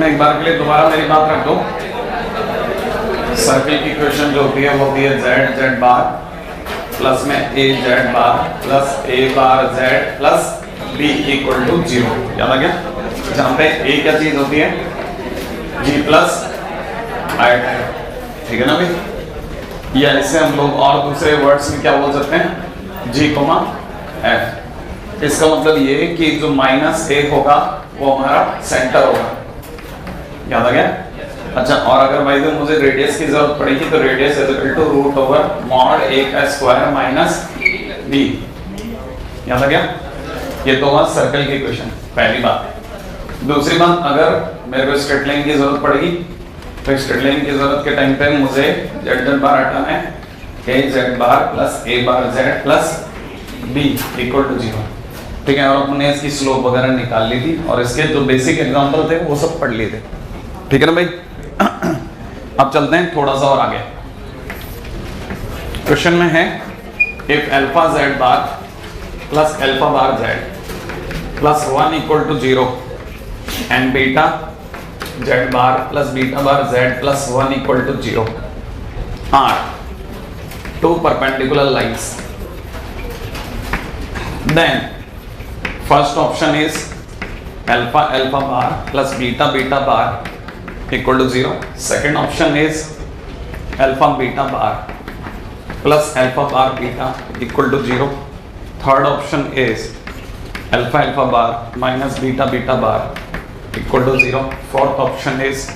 में एक बार के लिए दोबारा मेरी बात रख दो। सर्किल की इक्वेशन जो होती है वो होती है जेड जेड बार प्लस में A Z bar plus A bar Z plus B equal to 0। याद आ गया? जहाँ पे ए क्या चीज होती है? जी प्लस आई टाइम, ठीक है ना भाई? या इसे हम लोग और दूसरे वर्ड्स में क्या बोल सकते हैं? जी कोमा एफ। इसका मतलब ये कि जो माइनस ए होगा वो हमारा सेंटर होगा। याद आ गया? अच्छा, और अगर भाई मुझे रेडियस की जरूरत पड़ेगी तो radius is equal to root over mod A का स्क्वायर माइनस बी। याद आ गया? ये तो हुआ सर्कल की इक्वेशन, पहली बात। दूसरी बात, अगर मेरे को स्ट्रेट लाइन की जरूरत पड़ेगी तो स्ट्रेट लाइन की जरूरत के टाइम पे मुझे जेड जेड बार हटाना है, A Z bar plus A bar Z plus B equal to 0। ठीक है, और अपने इसकी स्लोप वगैरह निकाल ली थी और इसके जो बेसिक एग्जांपल थे वो सब पढ़ लिए थे। ठीक है ना भाई? अब चलते हैं थोड़ा सा और आगे। क्वेश्चन में है if alpha z bar plus alpha bar Z plus 1 equal to 0 and beta z bar plus beta bar Z plus 1 equal to 0 are two perpendicular lines, then first option is alpha alpha bar plus beta beta bar equal to 0. Second option is alpha beta bar plus alpha bar beta equal to 0. Third option is alpha alpha bar minus beta beta bar equal to 0. Fourth option is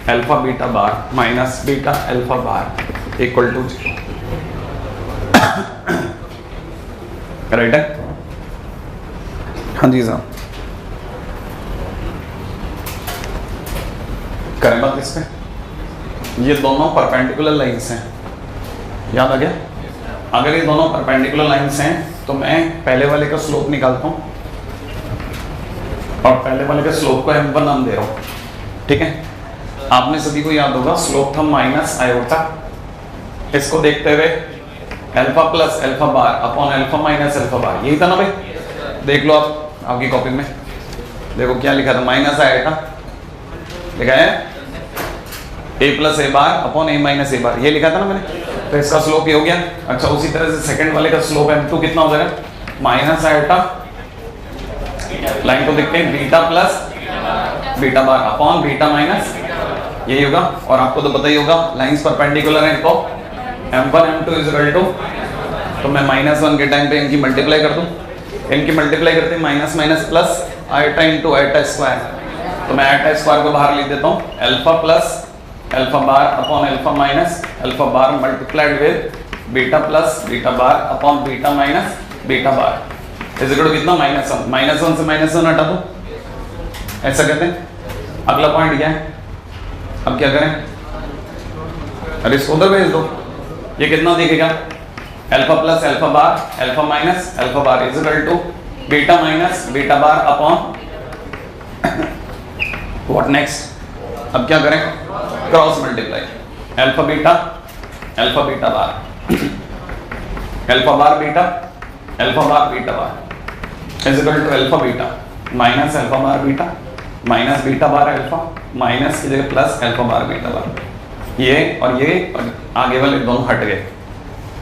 alpha beta bar minus beta alpha bar equal to 0. right है? हाँ जी साहब, करें बात इस पे। ये दोनों perpendicular lines हैं। याद आ गया? अगर ये दोनों परपेंडिकुलर लाइंस हैं तो मैं पहले वाले का स्लोप निकालता हूं और पहले वाले का स्लोप को m1 नाम दे रहा हूं। ठीक है, आपने सभी को याद होगा स्लोप था माइनस आयोटा। इसको देखते हुए alpha plus alpha bar upon alpha minus alpha बार, यही था ना भाई? देख लो आप आपकी कॉपी में, देखो क्या लिखा था, माइनस आयोटा लिखा है a plus A bar upon A minus A bar, ये लिखा था ना मैंने? तो इसका स्लोप ये हो गया। अच्छा, उसी तरह से सेकंड वाले का स्लोप m2 कितना हो जाएगा? माइनस आयोटा, लाइन को देखते हैं, beta plus beta bar upon beta minus, यही होगा। और आपको तो पता ही होगा लाइंस परपेंडिकुलर हैं तो m1 m2 is equal to, तो मैं -1 के टाइम पे इनकी मल्टीप्लाई कर दूं, इनकी मल्टीप्लाई करते हैं minus minus plus iota into iota square, तो मैं आयोटा स्क्वायर को बाहर लिख देता हूँ, alpha plus alpha bar upon alpha minus alpha bar multiplied with beta plus beta bar upon beta minus beta bar is equal to कितना? -1 से -1 हटा दो, ऐसा कहते हैं। अगला पॉइंट क्या है? अब क्या करें? अरे इसको उधर भेज दो, ये कितना दिखेगा? Alpha plus alpha bar alpha minus alpha bar is equal to beta minus beta bar upon what next? अब क्या करें? Cross multiply, alpha beta bar alpha bar beta bar is equal to alpha beta minus alpha bar beta minus beta bar alpha minus की जगह plus alpha bar beta bar, ये और आगे वाले दोनों हट गए।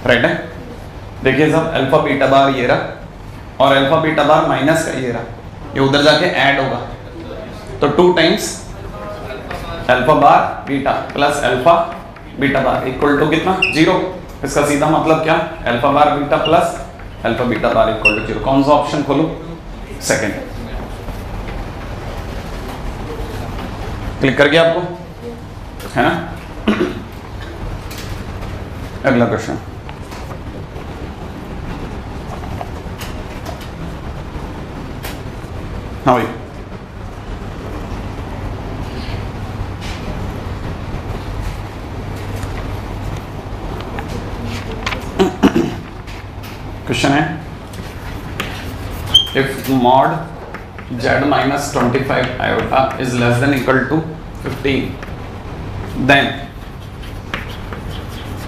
राइट है? देखिए सब, अल्फा बीटा बार ये रहा और अल्फा बीटा बार माइनस का ये रहा, ये उधर जाके ऐड होगा, तो 2 times alpha bar beta plus alpha beta bar equal to कितना? 0। इसका सीधा मतलब क्या? Alpha bar beta plus alpha beta bar equal to 0। कौन सा ऑप्शन खोलूं? सेकंड। क्लिक कर गया आपको, है ना? अगला क्वेश्चन, हाँ भाई। क्वेश्चन है if mod z minus 25 iota is less than equal to 15, then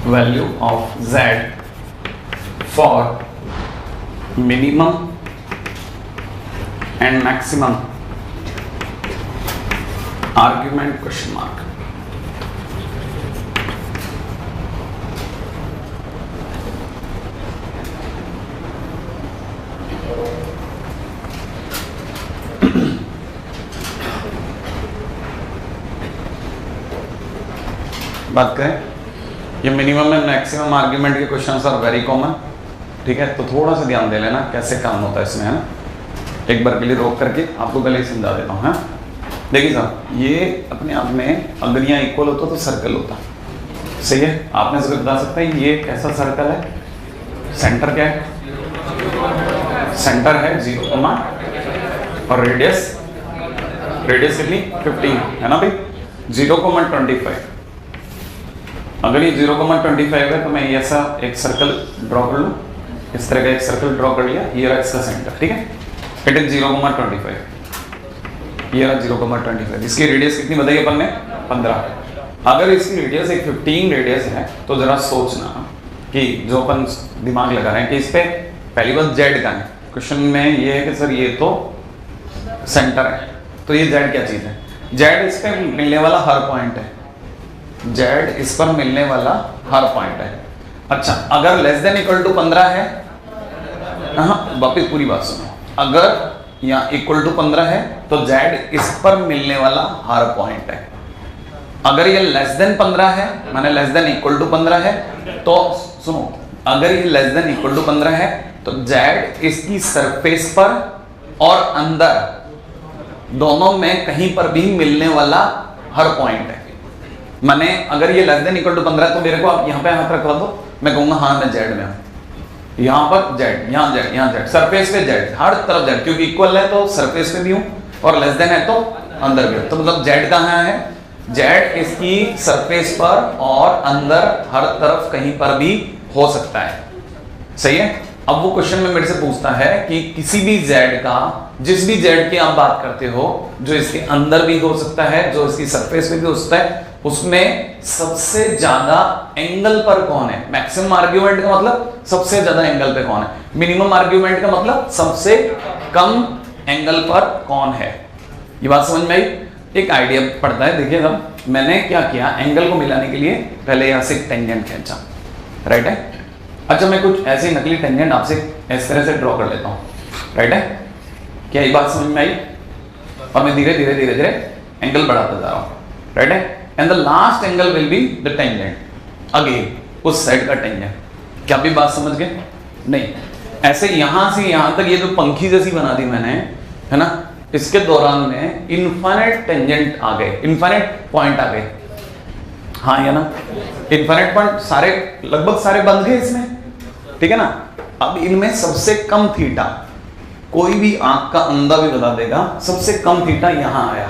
value of z for minimum and maximum argument question mark. बात करें, ये मिनिमम एंड मैक्सिमम आर्ग्यूमेंट के क्वेश्चंस आर वेरी कॉमन, ठीक है। तो थोड़ा सा ध्यान दे लेना कैसे काम होता है इसमें, है ना। एक बार के लिए रोक करके आपको पहले समझा देता हूँ। देखिए साहब, ये अपने आप में अगर यहाँ इक्वल होता तो सर्कल होता, सही है। आपने से बता सकता है ये कैसा सर्कल है, सेंटर क्या है, सेंटर है 0, और रेडियस कितनी 15 है ना भाई, 0,25। अगर ये 0,25 है तो मैं ऐसा एक सर्कल ड्रॉ कर लूँ, इस तरह का एक सर्कल ड्रॉ कर लिया, ये रहा इसका सेंटर, ठीक है। इट इज 0,25, ये रहा 0,25। इसकी रेडियस कितनी बताई अपन ने, 15। अगर इसकी रेडियस एक 15 रेडियस है तो जरा सोचना कि जो अपन दिमाग लगा रहे हैं कि इस पे पहली बात जेड का है। क्वेश्चन में ये है कि सर ये तो सेंटर है, तो ये जेड क्या चीज है, जेड इस पे मिलने वाला हर पॉइंट है, जेड इस पर मिलने वाला हर पॉइंट है। अच्छा, अगर लेस देन इक्वल टू 15 है, वापिस पूरी बात सुनो, अगर यहाँ इक्वल टू 15 है तो जेड इस पर मिलने वाला हर पॉइंट है। अगर ये लेस देन 15 है, माने लेस देन इक्वल टू 15 है, तो सुनो, अगर ये लेस देन इक्वल टू 15 है तो जेड इसकी सरफेस पर और अंदर दोनों में कहीं पर भी मिलने वाला हर पॉइंट है। माने अगर ये लेस देन इक्वल टू 15 है तो मेरे को आप यहाँ पे हाथ रखवा दो, मैं कहूंगा हाँ मैं जेड में हूँ, यहाँ पर जेड, यहाँ जेड, यहाँ जेड, सरफेस पे जेड, हर तरफ जेड, क्योंकि इक्वल है तो सरफेस पे भी हूँ और लेस देन है तो अंदर भी हूँ। तो मतलब जेड कहाँ है, जेड इसकी सरफेस पर और अंदर हर तरफ कहीं पर भी हो सकता है, सही है। अब वो क्वेश्चन में मेरे से पूछता है कि किसी भी जेड का, जिस भी जेड की आप बात करते हो, जो इसके अंदर भी हो सकता है, जो इसकी सरफेस पे भी हो सकता है, उसमें सबसे ज्यादा एंगल पर कौन है। मैक्सिमम आर्ग्यूमेंट का मतलब सबसे ज्यादा एंगल पे कौन है, मिनिमम आर्ग्यूमेंट का मतलब सबसे कम एंगल पर कौन है। ये बात समझ में आई। एक आइडिया पड़ता है, देखिए साहब, मैंने क्या किया, एंगल को मिलाने के लिए पहले यहां से टेंजेंट खींचा, राइट है। अच्छा, मैं कुछ ऐसे नकली टेंजेंट आपसे इस तरह से ड्रॉ कर लेता हूं, राइट है। क्या ये बात समझ में आई। और मैं धीरे धीरे धीरे धीरे एंगल बढ़ाता जा रहा हूं, राइट है। And the last angle will be the tangent again, उस साइड का टेंजेंट। क्या भी बात समझ गए, नहीं। ऐसे यहां से यहां तक ये जो पंखी जैसी बना दी मैंने, है ना, इसके दौरान में इनफाइनाइट टेंजेंट आ गए, इनफाइनाइट पॉइंट आ गए, हाँ या ना। इनफाइनाइट पॉइंट सारे लगभग सारे बन गए इसमें, ठीक है ना। अब इनमें सबसे कम थीटा, कोई भी आंख का अंधा भी बता देगा, सबसे कम थीटा यहां आया,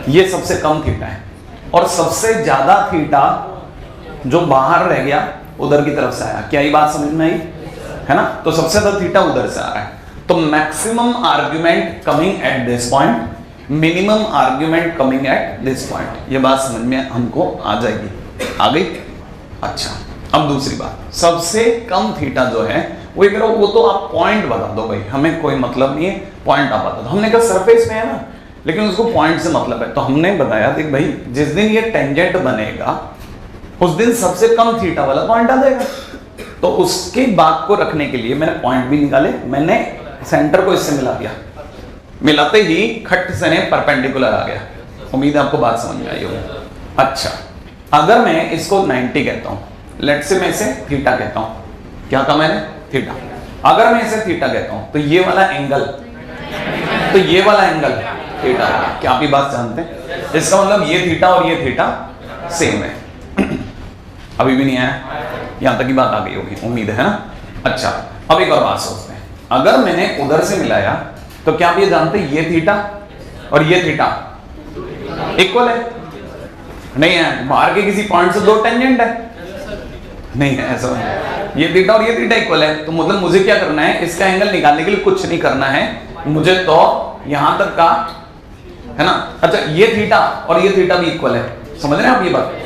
ये सबसे कम थीटा है। और सबसे ज्यादा थीटा जो बाहर रह गया उधर की तरफ से आया। क्या ये बात समझ में आई, है ना। तो सबसे ज्यादा थीटा उधर से आ रहा है। तो maximum argument coming at this point, minimum argument coming at this point. ये बात समझ में हमको आ जाएगी, आ गई। अच्छा, अब दूसरी बात, सबसे कम थीटा जो है वो करो, वो तो आप पॉइंट बता दो भाई, हमें कोई मतलब नहीं है, पॉइंट आप बता दो। हमने कहा सरफेस में है ना, लेकिन उसको पॉइंट से मतलब है, तो हमने बताया देख भाई, जिस दिन ये टेंजेंट बनेगा उस दिन सबसे कम थीटा वाला पॉइंट आ जाएगा। तो उसकी बात को रखने के लिए मैंने पॉइंट भी निकाले, मैंने सेंटर को इससे मिला दिया, मिलाते ही खट से ने परपेंडिकुलर आ गया। उम्मीद है आपको बात समझ में आई होगी। अच्छा, अगर मैं इसको 90 कहता हूं, लेट से मैं इसे थीटा कहता हूं, क्या कहा मैंने, थीटा। अगर मैं इसे थीटा कहता हूं तो ये वाला एंगल, तो ये वाला एंगल थीटा है। क्या आप ये बात जानते हैं, इसका मतलब ये थीटा और ये थीटा सेम है। अभी भी नहीं आया, यहां तक की बात आ गई होगी, उम्मीद है ना। अच्छा, अब एक और बात सोचते हैं, अगर मैंने उधर से मिलाया तो क्या आप ये जानते हैं ये थीटा और ये थीटा इक्वल है, नहीं है। बाहर के किसी पॉइंट से दो टेंजेंट है, नहीं है ऐसा नहीं। ये थीटा और ये थीटा इक्वल है, तो मतलब मुझे क्या करना है, इसका एंगल निकालने के लिए कुछ नहीं करना है मुझे, तो यहां तक का, है ना। अच्छा, ये थीटा और ये थीटा भी इक्वल है, समझ रहे हैं आप ये बात।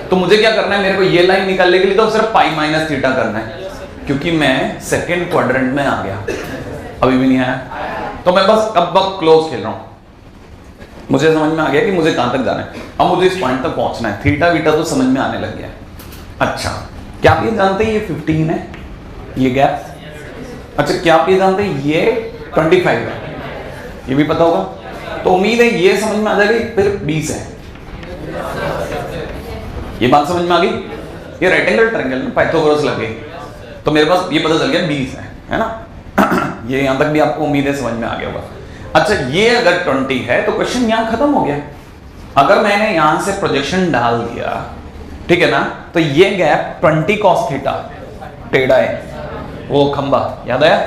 तो मुझे क्या करना है, मेरे को ये लाइन निकालने के लिए तो सिर्फ पाई माइनस थीटा करना है, क्योंकि मैं सेकेंड क्वाड्रेंट में आ गया। अभी भी नहीं आया, तो मैं बस अब क्लोज खेल रहा हूं। मुझे समझ में आ गया कि मुझे कहां तक जाना है, अब मुझे इस पॉइंट तक पहुंचना है। थीटा वीटा तो समझ में आने लग गया। अच्छा, क्या आप ये जानते हैं ये 15 है ये गैप? अच्छा, क्या आप ये जानते हैं ये 25 है? ये भी पता होगा। तो उम्मीद है ये समझ में आ जाएगी। फिर 20 है, ये बात समझ में आ गई। ये रेक्टेंगल ट्रायंगल में पाइथागोरस लग गई, तो मेरे पास ये पता चल गया 20 है ना। ये यहां तक भी आपको उम्मीद है समझ में आ गया होगा। अच्छा, ये अगर 20 है तो क्वेश्चन यहां खत्म हो गया। अगर मैंने यहां से प्रोजेक्शन डाल दिया, ठीक है ना, तो ये गैप 20 cos थीटा टेढ़ा है, वो खंबा याद आया,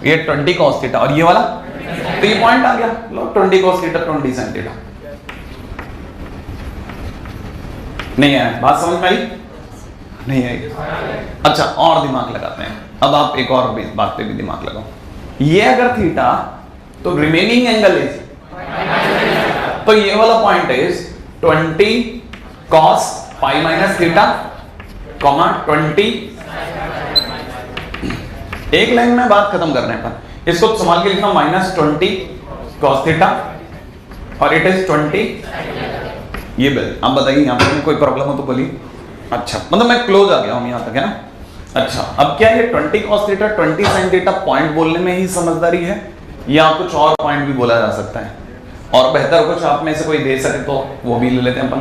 ये 20 cos थीटा, और ये वाला तो ये पॉइंट आ गया, लो 20 cos थीटा 20 sin थीटा। नहीं है, बात समझ में आई? नहीं आई। अच्छा, और दिमाग लगाते हैं। अब आप एक और बात पे भी दिमाग लगाओ। ये अगर थीटा तो रिमेनिंग एंगल इज, तो ये वाला point is 20 cos pi minus theta, comma 20। एक लाइन में बात खत्म करने पर इसको संभाल के लिखना -20 cos थीटा और इट इज 20। ये बिल आप बताइए, यहां पर कोई प्रॉब्लम हो तो बोलिए। अच्छा, मतलब मैं क्लोज आ गया हूं यहां तक, है ना। अच्छा, अब क्या ये 20 cos theta 20 sin theta point बोलने में ही समझदारी है, या कुछ और पॉइंट भी बोला जा सकता है? और बेहतर कुछ आप में से कोई दे सके तो वो भी ले लेते हैं अपन।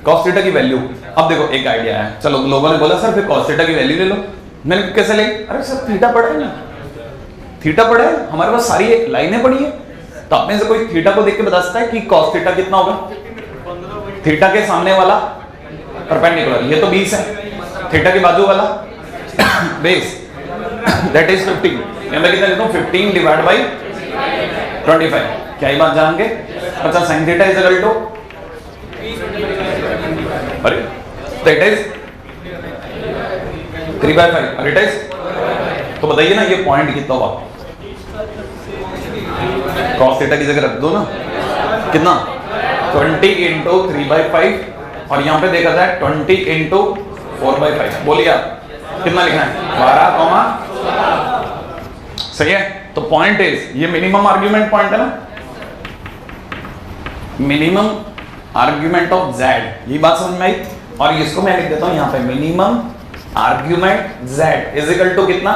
cos थीटा की वैल्यू, अब देखो एक आइडिया है। चलो, लोगों ने बोला सर फिर cos थीटा की वैल्यू ले लो। मैंने कैसे ले? अरे सर थीटा पढ़ा है ना, थीटा पढ़ा है, हमारे पास सारी लाइनें पढ़ी है। तो आप में से कोई थीटा को देख के बता सकता है कि cos थीटा कितना होगा? थीटा के सामने वाला परपेंडिकुलर, ये तो 20 है, थीटा के बाजू वाला बेस, दैट इज 15। मैं कितना लिखता हूं? 15 डिवाइड बाई 25। क्या ये बात जान गए? अच्छा, sin theta is equal to, अरे तो इट इज 3/5 और इट इज, तो बताइए ना ये पॉइंट कितना होगा? cos थीटा की जगह रख दो ना, कितना? 20 इंटू 3/5, और यहां पे देखा जाए 20 इंटू 4/5। बोलिए आप कितना लिखना है? 12, सही है। तो पॉइंट इज, ये मिनिमम आर्ग्यूमेंट पॉइंट है ना, मिनिमम आर्ग्यूमेंट ऑफ z, ये बात समझ में आई। और इसको मैं लिख देता हूं यहां पे, minimum argument z is equal to कितना?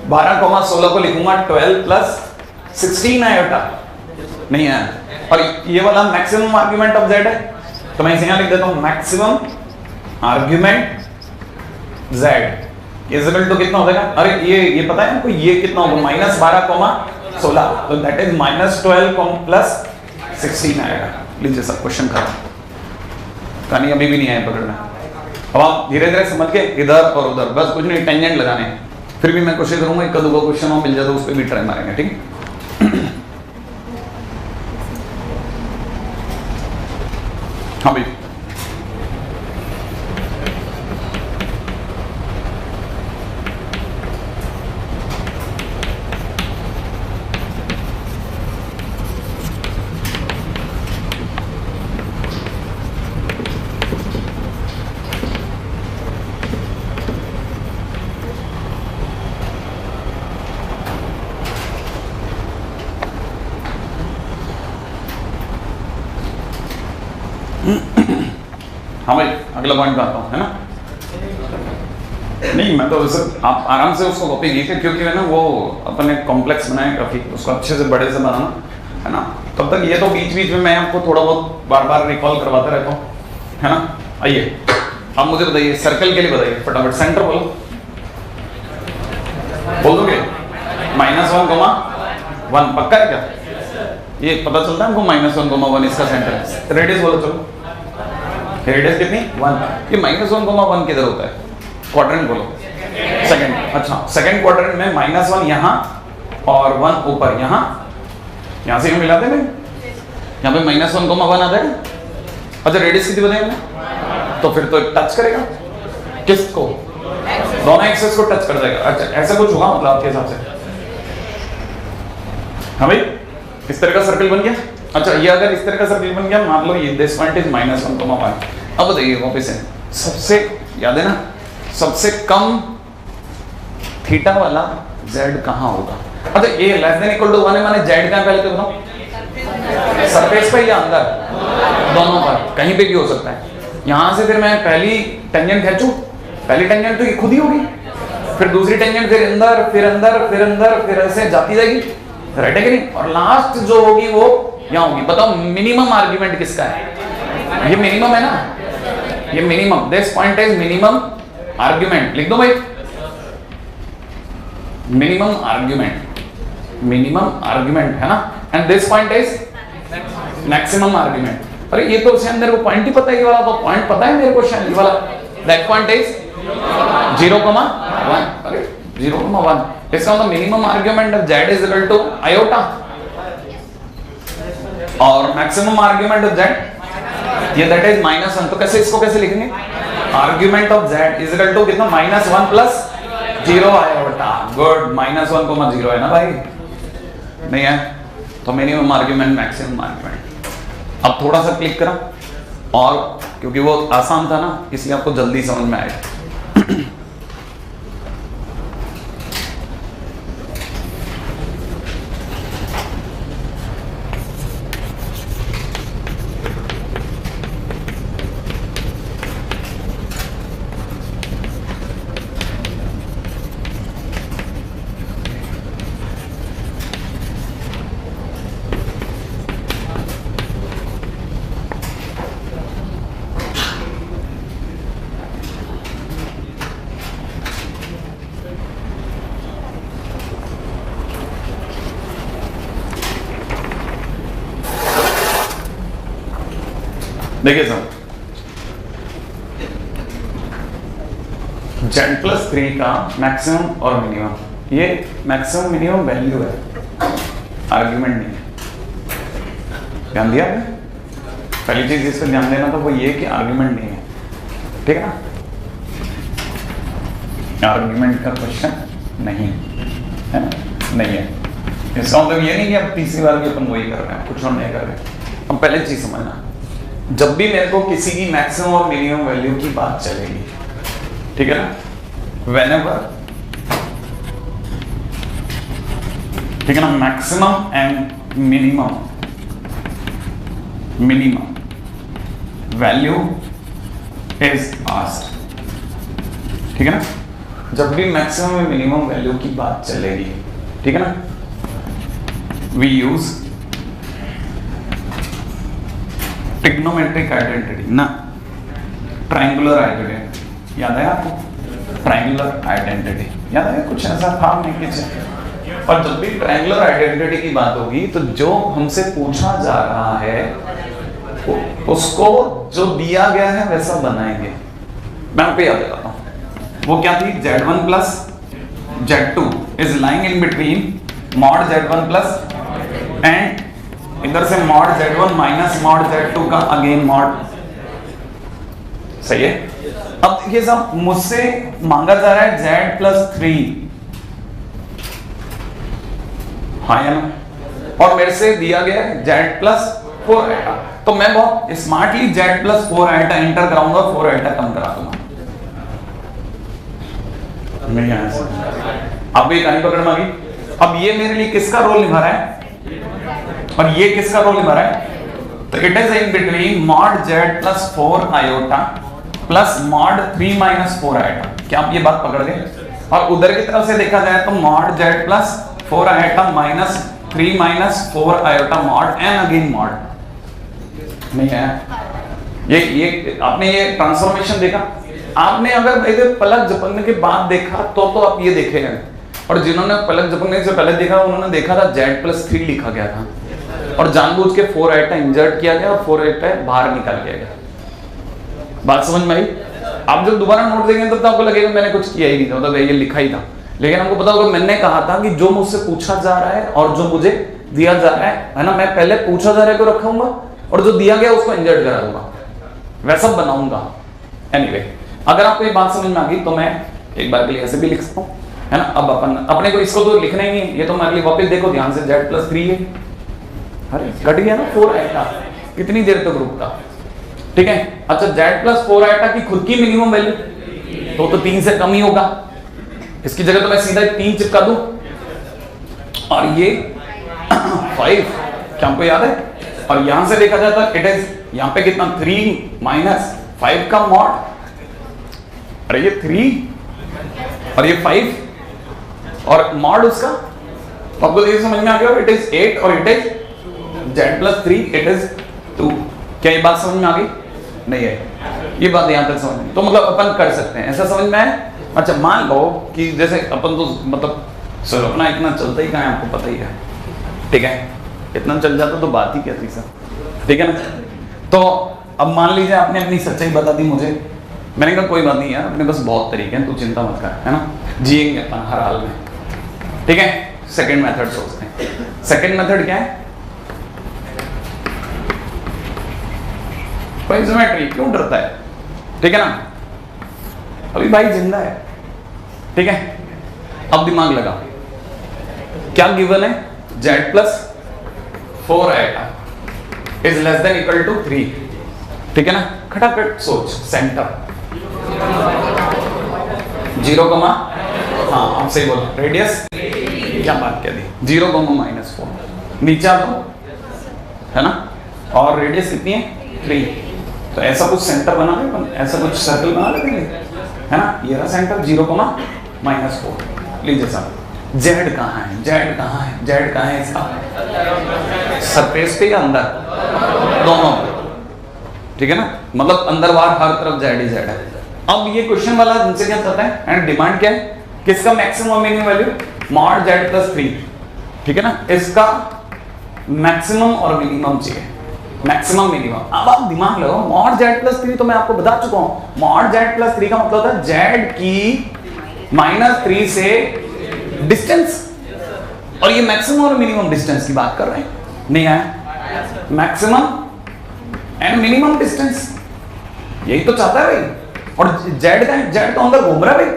12, 16 को लिखूंगा 12 प्लस 16 आयोटा, नहीं है। और ये वाला मैक्सिमम आर्ग्यूमेंट ऑफ z है, तो मैं इसे यहां लिख देता हूं, maximum argument z is equal to कितना हो जाएगा? अरे ये पता है आपको ये कितना होगा? -12, 16, तो दैट इज -12 प्लस 16 आएगा। लीजिए सब क्वेश्चन खत्म, कहानी अभी भी नहीं आए पकड़ में। अब आप धीरे धीरे समझ के इधर और उधर, बस कुछ नहीं, टेंजेंट लगाने हैं। फिर भी मैं कोशिश करूंगा एक दो क्वेश्चन और मिल जाए तो उस पर भी ट्राई मारेंगे, ठीक है? हाँ भाई, हाँ भाई, अगला पॉइंट आता हूँ, है ना। नहीं, मैं तो आप आराम से उसको कॉपी कीजिए, क्योंकि है ना वो अपन ने कॉम्प्लेक्स बनाया काफी, उसको अच्छे से बड़े से बनाना, है ना। तब तक ये तो बीच बीच में मैं आपको थोड़ा बहुत बार बार रिकॉल करवाता रहता हूँ, है ना। आइए अब मुझे बताइए, सर्कल के लिए बताइए फटाफट, सेंटर बोलो, बोल दोगे? -1, पक्का है क्या? ये पता चलता है हमको, -1, इसका सेंटर। रेडियस बोलो, चलो रेडियस कितनी? 1। ये -1, किधर होता है? क्वाड्रेंट बोलो, सेकंड। अच्छा, सेकंड क्वाड्रेंट में -1 यहाँ और 1 ऊपर, यहाँ से मिलाते हैं, यहाँ पे -1, आ जाएगा। अच्छा, रेडियस कितनी बताएंगे? तो फिर तो टच करेगा किसको? दोनों एक्सेस को टच कर जाएगा। अच्छा, ऐसा कुछ होगा मतलब आपके हिसाब से? हाँ भाई, इस तरह का सर्कल बन गया। अच्छा, ये अगर इस तरह का सर्कल बन गया, मान लो ये दिस पॉइंट इज -1, अब बताइए वापस से, सबसे याद है ना, सबसे कम थीटा वाला z कहां होगा? अच्छा, ये लेस देन इक्वल टू 1 है, माने z कहां पहले तो बताओ? सरफेस पे या अंदर, दोनों पर, कहीं पे भी हो सकता है। यहां से फिर मैं पहली टेंजेंट खींचूं, पहली टेंजेंट तो ये खुद ही होगी, फिर दूसरी टेंजेंट, फिर अंदर, फिर अंदर, फिर अंदर, फिर ऐसे जाती जाएगी, राइट है कि नहीं? और लास्ट जो होगी वो यहाँ होगी। बताओ मिनिमम आर्ग्यूमेंट किसका है? ये मिनिमम है ना, ये minimum, this point is minimum argument. लिख दो भाई, मिनिमम आर्ग्यूमेंट, मिनिमम आर्ग्यूमेंट है ना, and this point is maximum argument. अरे ये तो उसके अंदर वो पॉइंट ही पता है, ये वाला तो पॉइंट पता है मेरे को, शायद ये वाला, दैट पॉइंट इज 0,1, अरे 0,1। इसका मतलब minimum argument of z is equal to iota और मैक्सिमम आर्ग्यूमेंट ऑफ z ये दैट इज -1। तो कैसे, इसको कैसे लिखेंगे? Argument of z is equal to कितना, -1 प्लस 0 आयोटा। गुड, -1,0 है ना भाई? नहीं है तो मिनिमम आर्ग्यूमेंट, मैक्सिमम आर्ग्यूमेंट। अब थोड़ा सा क्लिक करा, और क्योंकि वो आसान था ना इसलिए आपको जल्दी समझ में आएगा। देखिए सर, z+3 का मैक्सिमम और मिनिमम, ये मैक्सिमम मिनिमम वैल्यू है, आर्ग्यूमेंट नहीं है। ध्यान दिया आपने? पहली चीज जिस पर ध्यान देना था वो ये कि आर्ग्यूमेंट नहीं है, ठीक है ना? आर्ग्यूमेंट का क्वेश्चन नहीं है ना, नहीं है। इसका मतलब ये नहीं कि अब तीसरी बार भी अपन वही कर रहे हैं, कुछ और नहीं कर रहे। अब पहले चीज समझना, जब भी मेरे को किसी की मैक्सिमम और मिनिमम वैल्यू की बात चलेगी, ठीक है ना, whenever, ठीक है ना, maximum and minimum value is asked, ठीक है ना, जब भी मैक्सिमम और मिनिमम वैल्यू की बात चलेगी, ठीक है ना, वी यूज ट्रिग्नोमेट्रिक आइडेंटिटी ना, ट्रायंगुलर आइडेंटिटी। याद है आपको? ट्रायंगुलर आइडेंटिटी याद है? कुछ ऐसा था नहीं कुछ। और जब भी ट्रायंगुलर आइडेंटिटी की बात होगी तो जो हमसे पूछा जा रहा है उसको जो दिया गया है वैसा बनाएंगे। मैं आपको याद दिलाता हूँ, वो क्या थी? z1 plus z2 is lying in between mod z1 plus and इधर से mod z1 minus mod z2 का अगेन मॉड। सही है? अब देखिए साहब, मुझसे मांगा जा रहा है z+3, हाँ या ना, और मेरे से दिया गया है z+4 आइटा। तो मैं बहुत स्मार्टली z+4 आइटा एंटर कराऊंगा, 4 आइटा कम करा दूंगा। नहीं आया सर, अब ये कहानी पकड़ में आ गई। अब ये मेरे लिए किसका रोल निभा रहा है और ये किसका रोल निभा रहा है? तो it is in between mod z+4 iota plus mod 3 - 4 iota. क्या आप ये बात पकड़ गए? और उधर की तरफ से देखा जाए तो mod z+4 iota minus 3 - 4 iota mod and again mod. नहीं है ये आपने ये ट्रांसफॉर्मेशन देखा? आपने अगर इधर पलक झपकने के बाद देखा तो आप ये देखे हैं, और जिन्होंने पलक झपकने से पहले देखा उन्होंने देखा था z+3 लिखा गया था और जानबूझ के 4 आइटा इंसर्ट किया गया और 4 आइटा बाहर निकाल दिया गया। बात समझ में आई? आप जब दोबारा नोट देंगे तो आपको लगेगा मैंने कुछ किया ही नहीं था, मतलब ये लिखा ही था। लेकिन हमको पता होगा मैंने कहा था कि जो मुझसे पूछा जा रहा है और जो मुझे दिया जा रहा है ना, मैं पहले पूछा जा रहा है को रखूंगा और जो दिया गया उसको इंसर्ट करा दूंगा, वैसा बनाऊंगा। एनीवे, अगर आपको ये बात समझ में आ गई तो मैं एक बार के लिए ऐसे भी लिख सकता हूँ, है ना। अब अपने को इसको तो लिखना ही नहीं, ये तो मैं अगली वापस देखो ध्यान से, z+3 है, अरे घट गया ना 4 आइटा, कितनी देर तक रुकता, ठीक है। अच्छा, z+4 आइटा की खुद की मिनिमम वैल्यू तो 3 से कम ही होगा, इसकी जगह तो मैं सीधा 3 चिपका दूं और ये 5, क्या हमको याद है और यहां से देखा जाए तो इट इज यहां पे कितना 3 माइनस 5 का मॉड, अरे ये 3 और ये 5 और मॉड उसका, तो आपको ये समझ में आ गया इट इज 8 और it is z plus 3 it is 2। क्या ये बात समझ में आ गई? नहीं है, ये बात यहां तक समझ में, तो मतलब अपन कर सकते हैं ऐसा समझ में आए। अच्छा मान लो कि जैसे अपन तो मतलब सर अपना इतना चलता ही कहाँ है आपको पता ही है, ठीक है, इतना चल जाता तो बात ही क्या थी सर, ठीक है ना। तो अब मान लीजिए आपने अपनी सच्चाई बता दी मुझे, मैंने कहा कोई बात नहीं यार, अपने बस बहुत तरीके हैं, तू चिंता मत कर, है ना, जिएंगे अपन हर हाल में, ठीक है। सेकंड मेथड सोचते हैं। सेकंड मेथड क्या है? भाई ज्योमेट्री क्यों डरता है, ठीक है ना, अभी भाई जिंदा है, ठीक है। अब दिमाग लगा, क्या गिवन है, z प्लस 4 आएगा is less than equal to 3, ठीक है ना। खटाखट सोच, सेंटर 0, हाँ आपसे बोला, रेडियस क्या बात कह दी, 0, -4 नीचे आ दो, है ना, और रेडियस कितनी है 3, तो ऐसा कुछ सेंटर बना दे, ऐसा कुछ सर्कल बना लेंगे, है ना, ये रहा सेंटर 0, -4। लीजिए साहब z कहाँ है, z कहाँ है, z कहाँ है इसका, सरफेस पे या अंदर, दोनों, ठीक है ना, मतलब अंदर बाहर हर तरफ z ही z है। अब ये क्वेश्चन वाला हमसे क्या चाहता है, एंड डिमांड क्या है, किसका maximum minimum value, mod z plus 3, ठीक है ना, इसका मैक्सिमम और मिनिमम चाहिए, मैक्सिमम मिनिमम। अब आप दिमाग लगाओ, मॉड z प्लस 3 तो मैं आपको बता चुका हूं, मॉड z प्लस 3 का मतलब होता है z की -3 से डिस्टेंस, और ये मैक्सिमम और मिनिमम डिस्टेंस की बात कर रहे हैं, नहीं आया, मैक्सिमम एंड मिनिमम डिस्टेंस, यही तो चाहता है भाई, और z का है, z तो अंदर घूम रहा है भाई,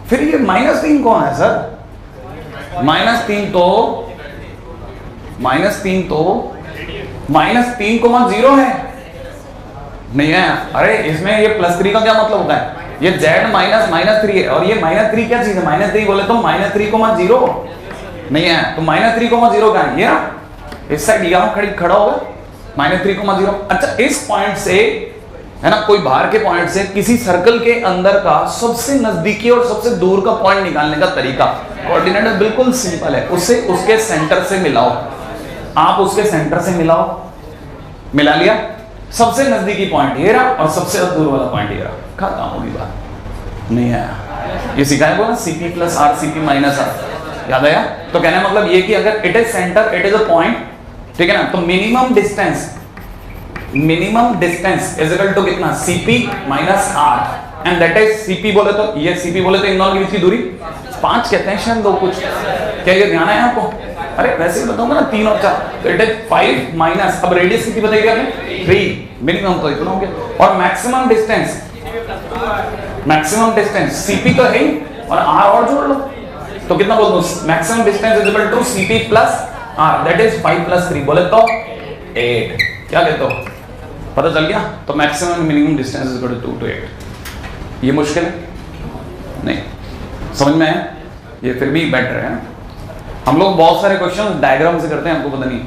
फिर ये -3 कौन है सर, -3 तो -3,0 है, नहीं है, अरे इसमें ये +3 का क्या मतलब होता है, ये z -3 है, और ये -3 क्या चीज है, -3 बोले तो -3,0 नहीं है, तो -3,0 का है, ये इस साइड यहां खड़ा होगा -3,0। अच्छा इस पॉइंट से, है ना, कोई बाहर के पॉइंट से किसी सर्कल के अंदर का सबसे नजदीकी और सबसे दूर का पॉइंट निकालने का तरीका, कोऑर्डिनेट बिल्कुल सिंपल है, उसे उसके सेंटर से मिलाओ, आप उसके सेंटर से मिलाओ, मिला लिया, सबसे नजदीकी पॉइंट ये रहा और सबसे दूर वाला पॉइंट ये रहा, खत्म होगी बात। नहीं आया, ये सिखाया बोला CP plus R CP minus R, याद आया? तो कहने मतलब ये कि अगर it is centre, it is a point, ठीक है ना, तो minimum distance is equal to कितना, CP minus R, and that is CP बोले तो ये CP बोले तो इन दोनों के बीच की दूरी 5 कहते हैं शायद, 2 कुछ, क्या ये ध्यान है आपको? अरे वैसे ही बताऊंगा ना, 3 और 4, तो इट इज 5 माइनस, अब रेडियस कितनी बताइए आपने, 3, मिनिमम तो इतना हो गया, और मैक्सिमम डिस्टेंस CP तो है ही, और R और जोड़ लो, तो कितना बोल दो, maximum distance is equal to CP plus R, that is 5 plus 3 बोले तो 8, क्या कहते हो, पता चल गया? तो maximum minimum distance is equal to 2 to 8, ये मुश्किल है नहीं, समझ में आया? ये फिर भी बेटर है। हम लोग बहुत सारे क्वेश्चन डायग्राम से करते हैं, आपको पता नहीं।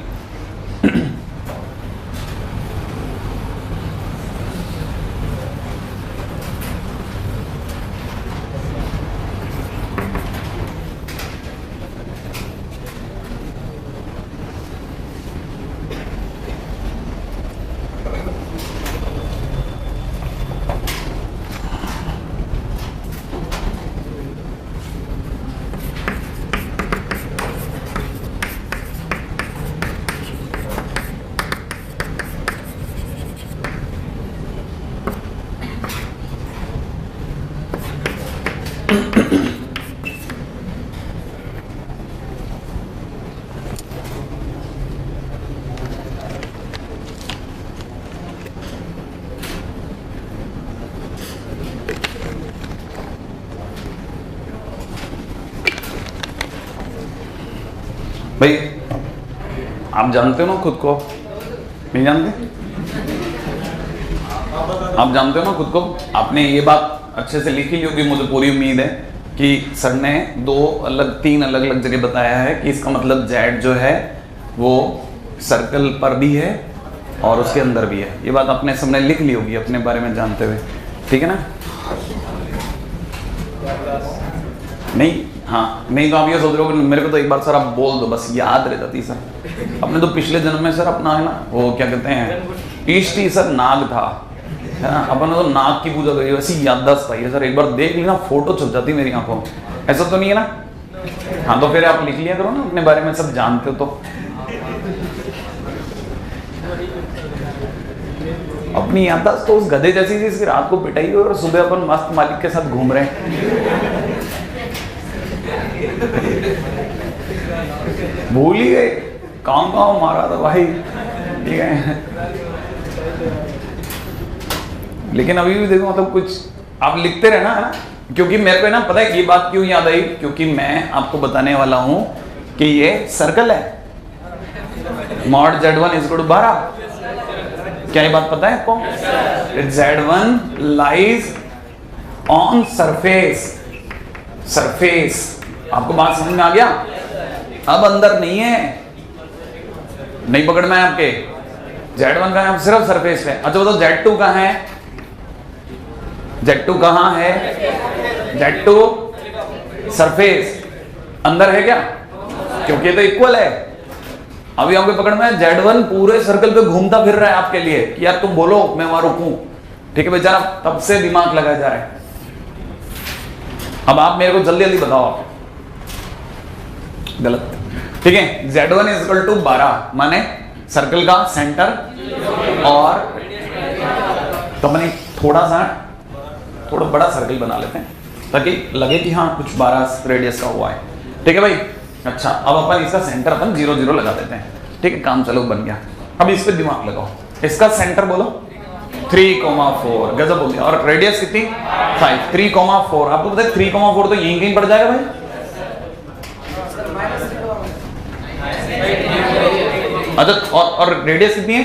भाई आप जानते हो ना खुद को, नहीं जानते? आप जानते हो ना खुद को, आपने ये बात अच्छे से लिखी होगी, मुझे पूरी उम्मीद है कि सर ने 3 अलग अलग जगह बताया है कि इसका मतलब z जो है वो सर्कल पर भी है और उसके अंदर भी है। ये बात आपने सबने लिख ली होगी अपने बारे में जानते हुए, ठीक है ना? नहीं, हाँ नहीं तो आप ये सोच रहे हो मेरे को तो एक बार सर आप बोल दो, बस याद रह जाती सर। अपने तो पिछले जन्म में सर अपना है ना वो क्या कहते हैं इष्ट ही सर नाग था, है ना? अपन तो नाग की पूजा करी, वैसी याददाश्त पाई है सर। एक बार देख ली ना फोटो छप जाती मेरी आंखों में, ऐसा तो नहीं है ना? हाँ तो फिर आप लिख लिया करो ना अपने बारे में, सब जानते हो तो। अपनी याददाश्त तो उस गधे जैसी थी, इसकी रात को पिटाई और सुबह अपन मस्त मालिक के साथ घूम रहे हैं। भूल ही गए गाँव मारा था भाई, ठीक है। लेकिन अभी भी देखो मतलब कुछ आप लिखते रहना, है ना? क्योंकि मेरे को ना पता है ये बात क्यों याद आई, क्योंकि मैं आपको बताने वाला हूं कि ये सर्कल है। Mod Z1 is equal to 12। क्या ये बात पता है आपको? Z1 lies on surface. Surface आपको बात समझ में आ गया? अब अंदर नहीं है, नहीं पकड़ में है आपके। Z1 का है सिर्फ सरफेस पे। अच्छा बताओ Z2 कहां है? Z2 कहां है? Z2 सरफेस अंदर है क्या? क्योंकि ये तो इक्वल है। अभी आपके पकड़ में Z1 पूरे सर्कल पे घूमता फिर रहा है आपके लिए कि यार तुम बोलो मैं वहां रुकूं, ठीक है बेचारा तब से दिमाग लगाया जा रहा है। अब आप मेरे को जल्दी जल्दी बताओ आप गलत, ठीक है? Z1 इज इक्वल टू 12 माने सर्कल का सेंटर, और तो मैंने थोड़ा बड़ा सर्कल बना लेते हैं ताकि लगे कि हाँ कुछ 12 रेडियस का हुआ है, ठीक है भाई? अच्छा अब अपन इसका सेंटर अपन 0 0 लगा देते हैं, ठीक है? काम चलो बन गया। अब इस पे दिमाग लगाओ, इसका सेंटर बोलो 3,4, गजब हो गया। और रेडियस कितनी? 5। 3,4 आपको पता है 3,4 तो यहीं कहीं पड़ जाएगा भाई। अच्छा और रेडियस कितनी है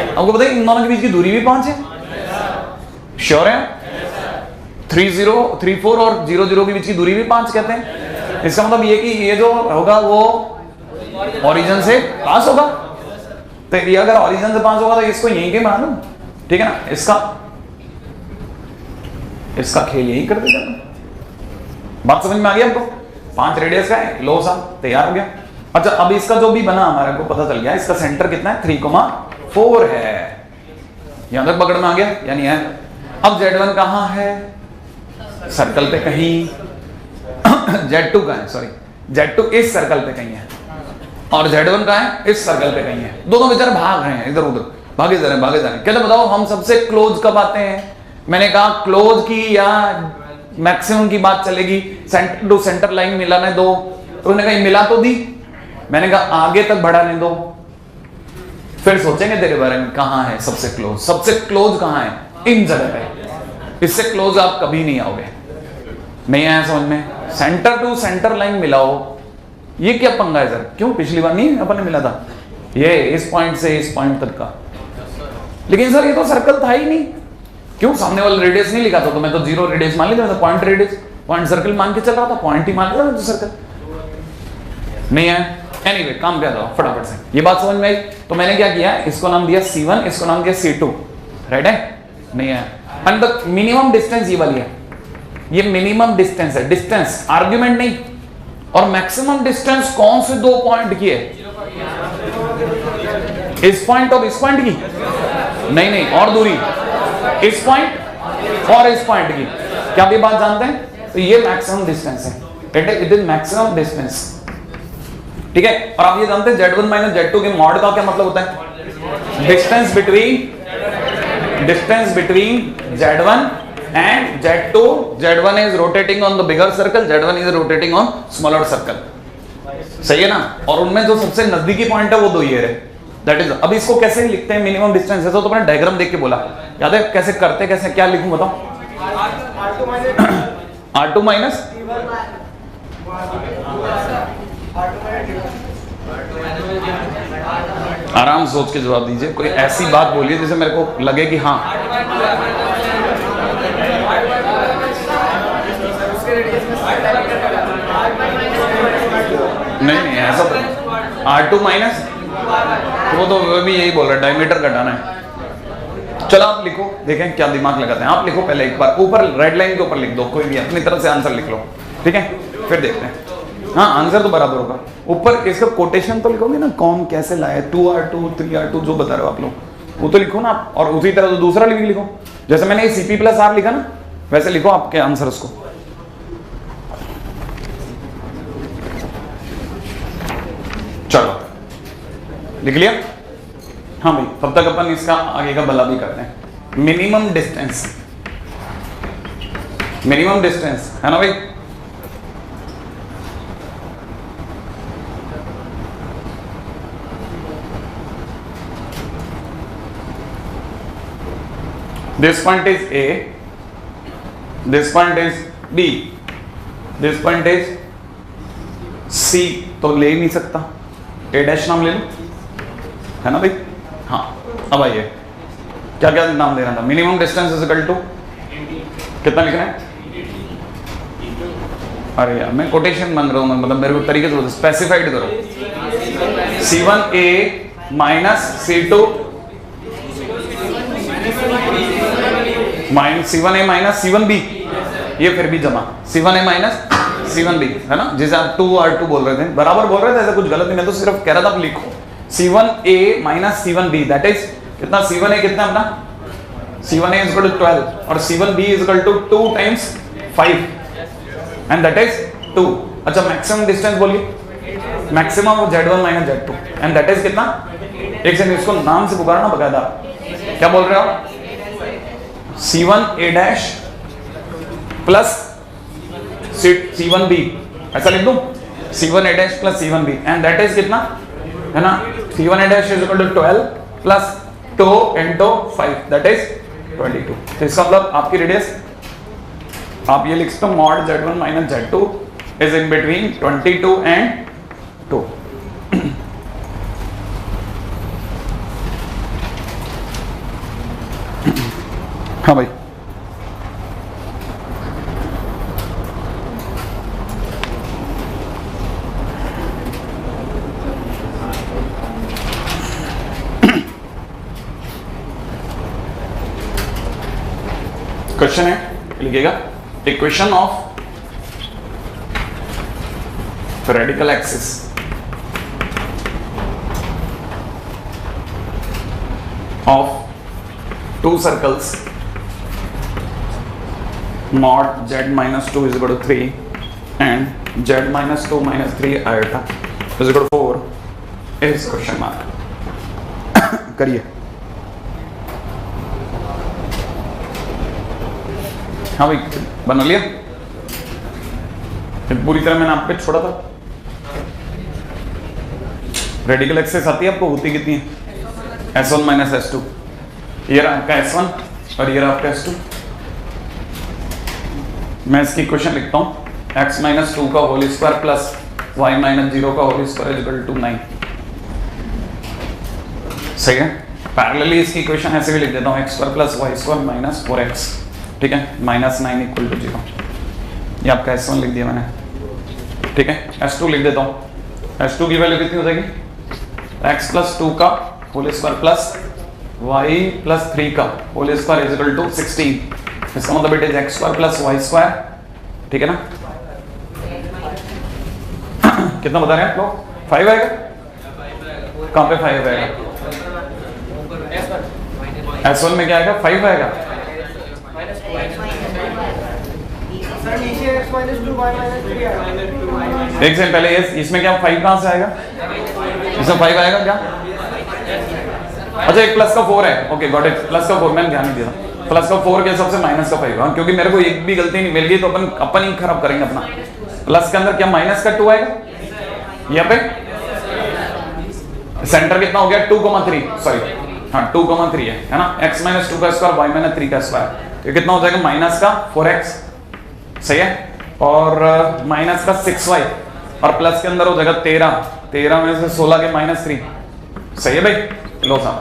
आपको पता है? इन दोनों के बीच की दूरी भी 5 है, श्योर है? 3,4 और 0,0 के बीच की दूरी भी 5 कहते हैं। इसका मतलब ये कि ये जो होगा वो ओरिजिन से पास होगा, तो ये अगर ओरिजिन से पास होगा तो इसको यहीं के मान लो, ठीक है ना? इसका खेल यही कर देगा। बात समझ में आ गई आपको? 5 रेडियस का है, लो सा तैयार हो गया। अच्छा अब इसका जो भी बना हमारे को पता चल गया, इसका सेंटर कितना है? 3,4 है। यहां तक पकड़ में आ गया यानी है। अब Z1 कहां है? सर्कल पे कहीं। Z2 का है, सॉरी Z2 इस सर्कल पे कहीं है, और Z1 का है इस सर्कल पे कहीं है। दोनों बेचारे भाग रहे हैं इधर उधर, भागे जा रहे हैं। कहते बताओ हम सबसे क्लोज कब आते हैं? मैंने कहा क्लोज की या मैक्सिमम की बात चलेगी, सेंटर टू सेंटर लाइन मिलाने दो। तो उन्होंने कहा मिला तो दी, मैंने कहा आगे तक बढ़ाने दो, फिर सोचेंगे तेरे बारे में कहां है सबसे क्लोज। सबसे क्लोज कहां है? इन जगह पे, इससे क्लोज आप कभी नहीं आओगे। नहीं आया समझ में? सेंटर टू सेंटर लाइन मिलाओ, ये क्या पंगा है सर? क्यों पिछली बार नहीं अपन ने मिला था ये इस पॉइंट से इस पॉइंट तक का? लेकिन सर ये तो सर्कल था ही नहीं। क्यों? सामने वाला रेडियस नहीं लिखा था तो मैं तो 0 रेडियस मान लिया था, पॉइंट रेडियस, पॉइंट सर्कल मान के चल रहा था, पॉइंट ही मान लिया था सर्कल। नहीं है? एनीवे काम क्या था फटाफट से, ये बात समझ में आई? तो मैंने क्या किया, इसको नाम दिया C1, इसको नाम दिया C2, राइट है? नहीं है? एंड द मिनिमम डिस्टेंस ये वाली है, ये मिनिमम डिस्टेंस है, डिस्टेंस आर्ग्यूमेंट नहीं। और मैक्सिमम डिस्टेंस कौन से दो पॉइंट की है? इस पॉइंट और इस पॉइंट की? नहीं, और दूरी इस पॉइंट और इस पॉइंट की। क्या आप ये बात जानते हैं? तो ये मैक्सिमम डिस्टेंस है, इट इज मैक्सिमम डिस्टेंस, ठीक है? और आप ये जानते हैं Z1 माइनस Z2 के मॉड का क्या मतलब होता है? Distance between Z1 and Z2. Z1 is rotating on the bigger circle, Z1 is rotating on smaller circle. सही है ना? और उनमें जो सबसे नजदीकी पॉइंट है वो दो ये है, दैट इज। अब इसको कैसे लिखते हैं मिनिमम डिस्टेंस? ऐसा तो मैंने डायग्राम देख के बोला, याद है कैसे करते? कैसे क्या लिखूं बताओ? R2 माइनस आराम सोच के जवाब दीजिए, कोई ऐसी बात बोलिए जिसे मेरे को लगे कि हाँ नहीं ऐसा तो R2 माइनस वो भी यही बोल रहा है, डायमीटर घटाना है। चलो आप लिखो, देखें क्या दिमाग लगाते हैं। आप लिखो पहले एक बार, ऊपर रेड लाइन के ऊपर लिख दो, कोई भी अपनी तरफ से आंसर लिख लो, ठीक है, फिर देखते हैं। हाँ आंसर तो बराबर होगा। ऊपर इसका कोटेशन तो लिखोगे ना, कौन कैसे लाए, 2R2 3R2 जो बता रहे हो आप लोग, वो तो लिखो ना आप। और उसी तरह तो दूसरा भी लिखो, जैसे मैंने CP+R लिखा ना, वैसे लिखो आपके आंसर उसको। चलो लिख लिया। हाँ भाई, तब तक अपन इसका आगे का भला भी करते हैं। मिनिमम डिस्टेंस, मिनिमम डिस्टेंस है ना भाई, this point is A, this point is B, this point is C, तो ले ही नहीं सकता, A' नाम ले लो, है ना भाई। हाँ अब आइए, क्या क्या नाम देना था। Minimum distance is equal to कितना लिखना है? अरे यार मैं कोटेशन मांग रहा हूँ, मतलब मेरे को तरीके से स्पेसिफाइड करो। C1A minus C2 C1A minus C1B, ये फिर भी जमा C1A माइनस C1B, है ना, जैसे आप 2R2 बोल रहे थे, बराबर बोल रहे थे, ऐसा कुछ गलत नहीं, मैं तो सिर्फ कह रहा था आप लिखो C1A minus C1B, that is कितना, C1A कितना अपना, C1A इज इक्वल टू 12 और C1B is equal to 2 times 5 and that is 2। अच्छा मैक्सिमम डिस्टेंस बोलिए, maximum of Z1 minus Z2 and that is कितना। एक सेकंड इसको नाम से पुकारना बकायदा, क्या बोल रहे हो? C1A' प्लस C1B, ऐसा लिख दूं, C1A' plus C1B and that is कितना, है ना, C1A' is equal to 12 plus 2 into 5 that is 22। तो इसका मतलब आपकी रेडियस आप ये लिख सकते हो, mod Z1 minus Z2 is in between 22 and 2। हाँ भाई, क्वेश्चन है, लिखिएगा, equation of radical axis of to circles mod Z minus 2 is equal to 3 and Z minus 2 minus 3 iota is equal to 4 is question mark। करिए। हाँ भाई बना लिया, पूरी तरह मैंने आप पे छोड़ा था। रेडिकल एक्सिस आती है आपको, होती कितनी है, S1 माइनस S2, ये रहा आपका S1 और ये रहा आपका S2। मैं इसकी इक्वेशन लिखता हूँ, x माइनस 2 का whole square plus y minus 0 का होल स्क्वायर इक्वल टू 9। सही है। पैरेलली इसकी इक्वेशन ऐसे भी लिख देता हूँ, x square plus y square minus 4x, ठीक है, माइनस 9 इक्वल टू 0। ये आपका S1 लिख दिया मैंने, ठीक है। S2 लिख देता हूँ, S2 की वैल्यू कितनी हो जाएगी, x प्लस 2 का whole square plus y plus 3 का whole square is equal to 16। इसका मतलब it is x square plus y square, ठीक है ना। कितना बता रहे हैं आप लोग, 5 आएगा, कहाँ पे 5 आएगा, S1 में क्या आएगा, 5 आएगा। एक सेकंड पहले इसमें क्या 5 कहाँ से आएगा, इसमें 5 आएगा क्या, अच्छा एक प्लस का 4 है, ओके गॉट इट, प्लस का 4 मैंने ध्यान नहीं दिया, प्लस का 4 के हिसाब से माइनस का 5, क्योंकि मेरे को एक भी गलती नहीं मिल गई तो अपन ही खराब करेंगे अपना। प्लस के अंदर क्या माइनस का 2 आएगा, यहाँ पे सेंटर कितना हो गया 2,3, सॉरी हाँ 2,3 है ना, x माइनस 2 का स्क्वायर y माइनस 3 का स्क्वायर, तो कितना हो जाएगा माइनस का 4x, सही है, और माइनस का 6y और प्लस के अंदर हो जाएगा 13 में से 16 के माइनस 3, सही है भाई। लो साहब,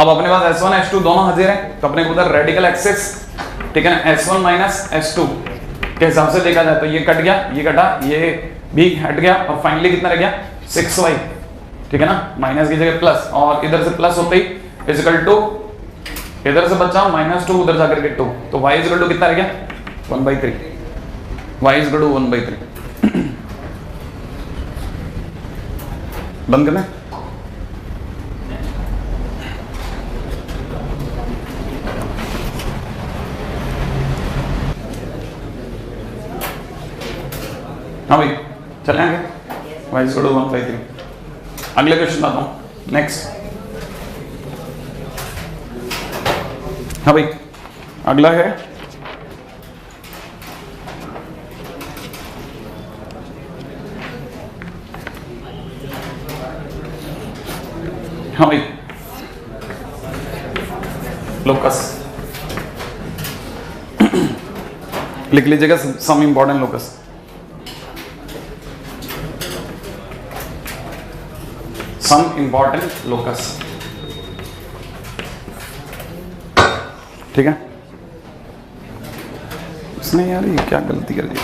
अब अपने पास S1 S2 दोनों हाजिर हैं, तो अपने को उधर रेडिकल एक्सिस, ठीक है ना, S1 माइनस S2 के हिसाब से देखा जाए तो ये कट गया, ये कटा, ये भी हट गया और फाइनली कितना रह गया 6y, ठीक है ना, माइनस की जगह प्लस, और इधर से प्लस होते ही इजिकल टू, इधर से बचा -2 उधर जाकर के 2, तो y इजिकल टू कितना रह गया 1/3, y इजिकल टू 1/3। बंद करना, हाँ भाई चले आगे, y इजिकल टू 1/3। अगले क्वेश्चन आता हूँ, नेक्स्ट। हाँ भाई अगला है हाँ भाई लोकस लिख लीजिएगा, some important locus. Some important locus, ठीक है। उसने यार ये क्या गलती कर दी।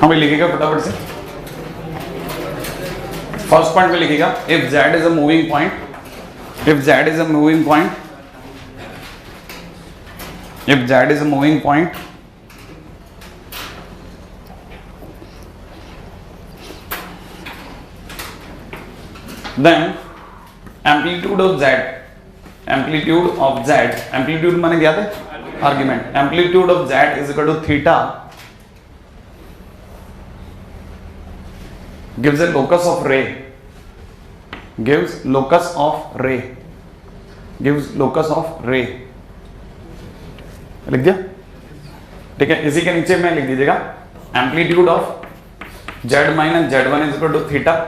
हाँ भाई लिखिएगा फटाफट से। फर्स्ट पॉइंट में लिखिएगा, if z is a moving point, if z is a moving point, if z is a moving point, then amplitude of z, amplitude of z, amplitude माने क्या था, argument, amplitude of z is equal to theta gives a locus of ray, gives locus of ray, gives locus of ray, लिख दिया, ठीक है। इसी के नीचे में लिख दीजिएगा amplitude of z minus z1 is equal to theta,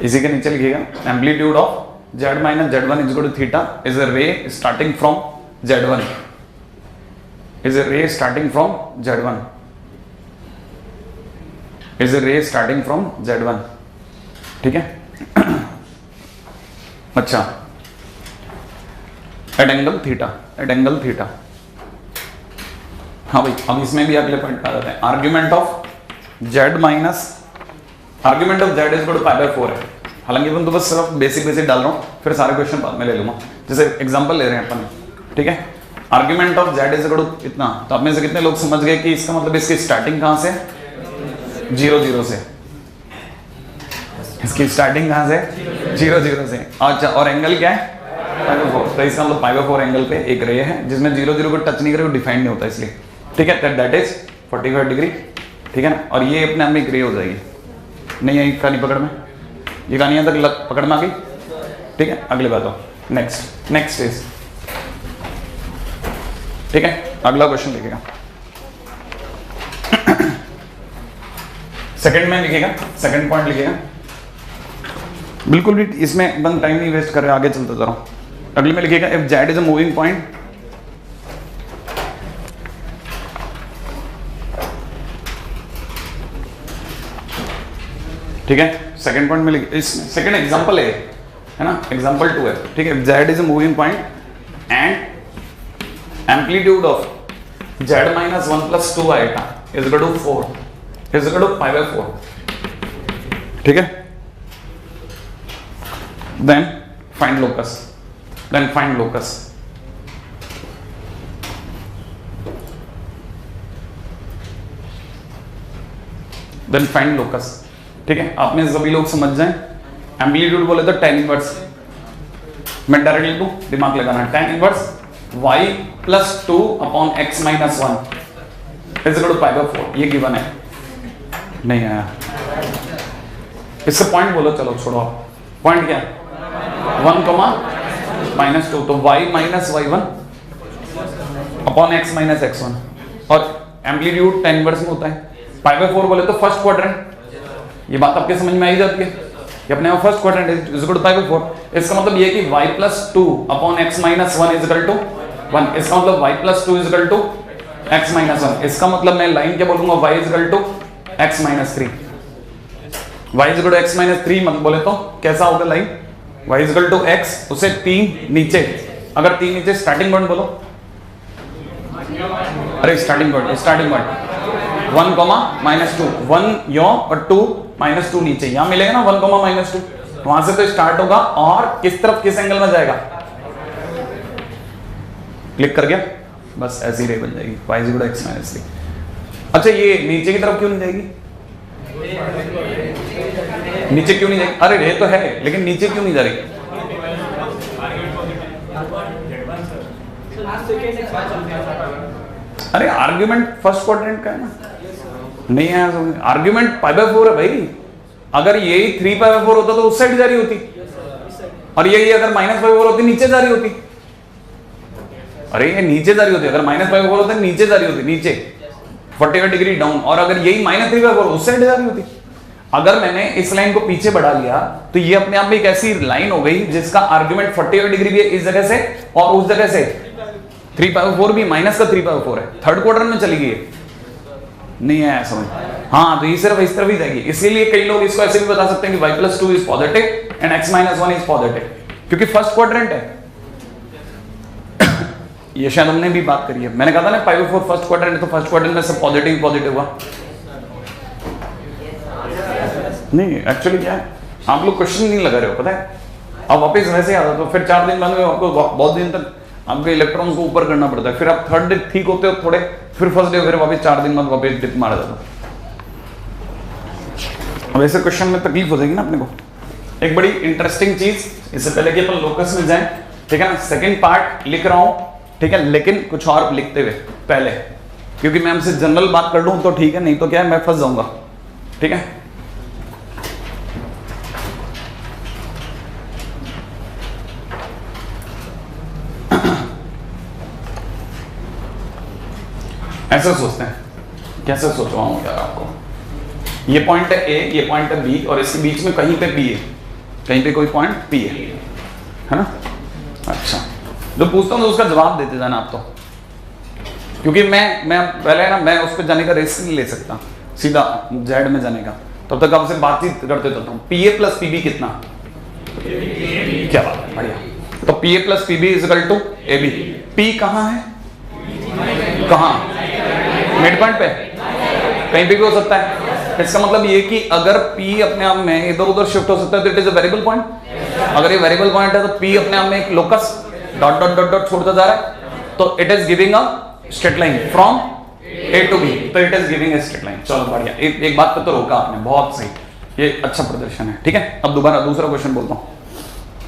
इसी के नीचे लिखिएगा amplitude of z minus z1 is equal to theta is a ray starting from z1, is a ray starting from z1, is a ray starting from z1, ठीक है। अच्छा, at angle theta, at angle theta. हाँ भाई अब इसमें भी अगले point आ जाते हैं। Argument of z minus, argument of z is equal to π/4 है। हालांकि मैं तो बस सिर्फ बेसिक डाल रहा हूँ, फिर सारे क्वेश्चन बाद में ले लूंगा। जैसे एग्जांपल ले रहे हैं अपन, ठीक है। Argument of z is equal to इतना, तो आप में से कितने लोग समझ गए कि इसका मतलब इसकी स्टार्टिंग कहाँ से, 0 0 से, इसकी स्टार्टिंग कहाँ से 0 0 से। अच्छा, और एंगल क्या है π/4, तो इसका मतलब π/4 एंगल पे एक रे है जिसमें 0 0 को टच नहीं करे, वो डिफाइंड नहीं होता इसलिए, ठीक है। दैट इज 45 डिग्री, ठीक है ना। और ये अपने आप में एक रे हो जाएगी, नहीं है कहानी पकड़ में, ये कहानी यहाँ तक पकड़ में आ गई, ठीक है। अगले बात हो, नेक्स्ट, नेक्स्ट इज, ठीक है। अगला क्वेश्चन लिखेगा, सेकंड में लिखेगा, सेकंड पॉइंट लिखेगा, बिल्कुल भी इसमें एकदम टाइम नहीं वेस्ट कर रहे, आगे चलते जा रहा हूं। अगले में लिखेगा if z is a moving point, ठीक है। सेकंड पॉइंट में लिख, सेकंड एग्जांपल है ना, एग्जांपल 2 है, ठीक है। z is a moving point and amplitude of z minus 1 plus 2 आएगा is equal to 4 is equal to π/4, ठीक है। Then find locus, then find locus, then find locus, ठीक है। आप में सभी लोग समझ जाएं, एम्पलीट्यूड बोले तो tan इनवर्स, मैं डायरेक्टली लिखूं, दिमाग लगाना, tan inverse y plus 2 upon x minus 1 is equal to π/4, ये गिवन है, नहीं आया इससे पॉइंट बोलो, चलो छोड़ो आप, पॉइंट क्या है 1 -2, तो y minus y1 upon x minus x1, और एम्पलीट्यूड tan इनवर्स में होता है। π/4 बोले तो फर्स्ट क्वाड्रेंट, ये बात आपके समझ में आई जाती है कि अपने first quadrant is equal to π/4। इसका मतलब ये कि y plus 2 upon x minus 1 is equal to 1, इसका मतलब y plus 2 is equal to x minus 1, इसका मतलब मैं लाइन क्या बोलूंगा, y is equal to x minus 3, y is equal to x minus 3 मत बोले तो कैसा होगा line, y is equal to x, उसे 3 नीचे, अगर 3 नीचे स्टार्टिंग पॉइंट बोलो, अरे स्टार्टिंग पॉइंट 1 कॉमा -2, 1 यो और 2 -2 नीचे, यहां मिलेगा ना 1 कॉमा -2, वहां से तो स्टार्ट होगा और किस तरफ किस एंगल में जाएगा, क्लिक कर गया, बस ऐसी रे बन जाएगी y = x - 3। अच्छा ये नीचे की तरफ क्यों नहीं जाएगी, नीचे क्यों नहीं जाएगी, अरे रे तो है लेकिन नीचे क्यों नहीं जा रही, अरे आर्ग्यूमेंट फर्स्ट क्वाड्रेंट का है ना, नहीं है आर्ग्यूमेंट π/4 है भाई, अगर यही 3π/4 होता तो उस साइड जा रही होती, और यही अगर -π/4 होती नीचे जा रही होती, अरे ये नीचे जा रही होती, अगर -π/4 होता नीचे जा रही होती, नीचे 45 डिग्री डाउन, और अगर यही -3/4 उस साइड जा रही होती। अगर मैंने इस लाइन को पीछे बढ़ा लिया तो ये अपने आप में एक ऐसी लाइन हो गई जिसका आर्गुमेंट 45 डिग्री भी है इस जगह से और उस जगह से, 3π/4 भी माइनस का 3π/4 है, थर्ड क्वार्टर में चली गई, नहीं है समझ, हाँ तो ये सिर्फ इस तरफ ही जाएगी, इसीलिए कई लोग इसको ऐसे भी बता सकते हैं कि y+2 is positive and x - 1 is positive, क्योंकि फर्स्ट क्वाड्रेंट है। ये शायद हमने भी बात करी है, मैंने कहा था ना π/4 फर्स्ट क्वाड्रेंट है, तो फर्स्ट क्वाड्रेंट में सब पॉजिटिव पॉजिटिव हुआ, नहीं एक्चुअली क्या है आप लोग क्वेश्चन नहीं लगा रहे हो, पता है, अब वापस वैसे आता तो फिर 4 दिन बाद में आपको बहुत दिन तक आपके इलेक्ट्रॉन्स को ऊपर करना पड़ता है, फिर आप थर्ड डे ठीक होते हो थोड़े, फिर फर्स्ट डे फिर वापस 4 दिन बाद वापस डिप मारा जाता। अब ऐसे क्वेश्चन में तकलीफ हो जाएगी ना अपने को। एक बड़ी इंटरेस्टिंग चीज, इससे पहले कि अपन लोकस में जाएं, ठीक है ना, सेकंड पार्ट लिख रहा हूं, ठीक है, लेकिन कुछ और लिखते हुए पहले, क्योंकि मैं हमसे जनरल बात कर लूं तो ठीक है, नहीं तो क्या है मैं फंस जाऊंगा, ठीक है। ऐसा सोचते हैं, कैसे सोचवाऊं यार आपको, ये पॉइंट है ए, ये पॉइंट है बी, और इसके बीच में कहीं पे बी है, कहीं पे कोई पॉइंट पी है ना। अच्छा जो पूछता हूं तो उसका जवाब देते जाना आप, तो क्योंकि मैं पहले ना मैं उस पर जाने का रिस्क नहीं ले सकता, सीधा जेड में जाने का, तब तक आपसे बातचीत करते चलता हूं। पी ए प्लस पीबी कितना, क्या बात है, बढ़िया। तो P A plus PB is equal to A B. P कहाँ है, कहाँ, मिड पॉइंट पे, कहीं पे भी हो सकता है। इसका मतलब ये कि अगर P अपने आप में इधर उधर शिफ्ट हो सकता है तो it is a variable point. अगर ये वेरिएबल पॉइंट है तो P अपने आप में एक locus dot dot dot dot छोड़ता जा रहा है, तो it is giving a straight line from A to B, तो it is giving a straight line. चलो बढ़िया, एक बात पे तो रोका आपने, बहुत सही, ये अच्छा प्रदर्शन है, ठीक है। अब दोबारा दूसरा क्वेश्चन बोलता हूं।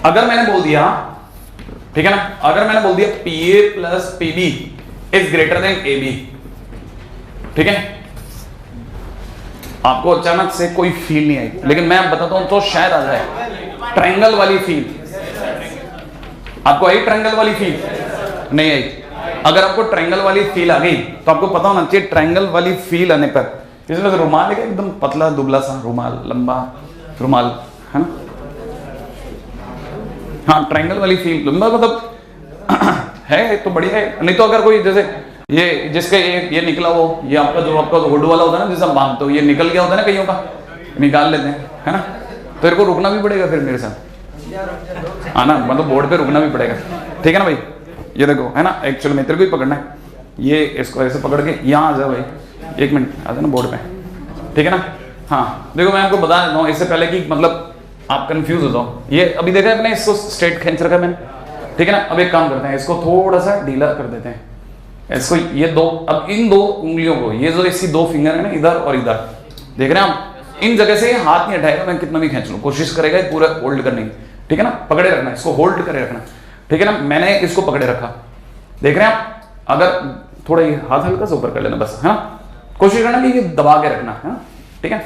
अगर मैंने बोल दिया, ठीक है ना, अगर मैंने बोल दिया PA plus PB is greater then AB, ठीक है, आपको अचानक से कोई फील नहीं आई, लेकिन मैं बताता हूं तो शायद आ जाए ट्रायंगल वाली फील। आपको आई ट्रायंगल वाली फील? नहीं आई। अगर आपको ट्रायंगल वाली फील आ गई तो आपको पता होना चाहिए ट्रायंगल वाली फील आने पर, इसमें तो रुमाल है एकदम पतला दुबला सा रुमाल, लंबा रुमाल है ना, हाँ ट्रायंगल वाली फील लंबा मतलब है तो बढ़िया है। नहीं तो अगर कोई जैसे ये जिसके ये निकला हो, ये आपका जो हुड वाला होता है ना, जिसे हम बांधते हो, ये निकल गया होता है ना कईयों का, निकाल लेते हैं है ना, तो तेरे को रुकना भी पड़ेगा फिर मेरे साथ आना, मतलब बोर्ड पे रुकना भी पड़ेगा, ठीक है ना भाई। ये देखो है ना, एक्चुअली में तेरे को ही पकड़ना है, ये इसको ऐसे पकड़ के यहाँ आ जाओ भाई, 1 मिनट आ जाओ ना बोर्ड पे, ठीक है ना। हाँ देखो मैं आपको बता देता हूँ इससे पहले कि मतलब आप कंफ्यूज हो जाओ। ये अभी देखा है अपने, इसको स्ट्रेट खींच रखा है मैंने, ठीक है ना। अब एक काम करते हैं, इसको थोड़ा सा ढीला कर देते हैं, इसको ये दो, अब इन 2 उंगलियों को, ये जो इसकी 2 फिंगर है ना, इधर और इधर, देख रहे हैं आप, इन जगह से हाथ नहीं हटाएगा, मैं कितना भी खींच लूं, कोशिश करेगा पूरा होल्ड करने की, ठीक है ना, पकड़े रखना, इसको होल्ड करे रखना, ठीक है ना। मैंने इसको पकड़े रखा, देख रहे हैं आप, अगर थोड़ा ये हाथ हल्का से ऊपर कर लेना बस, है ना, कोशिश करना कि ये दबा के रखना है, ठीक है।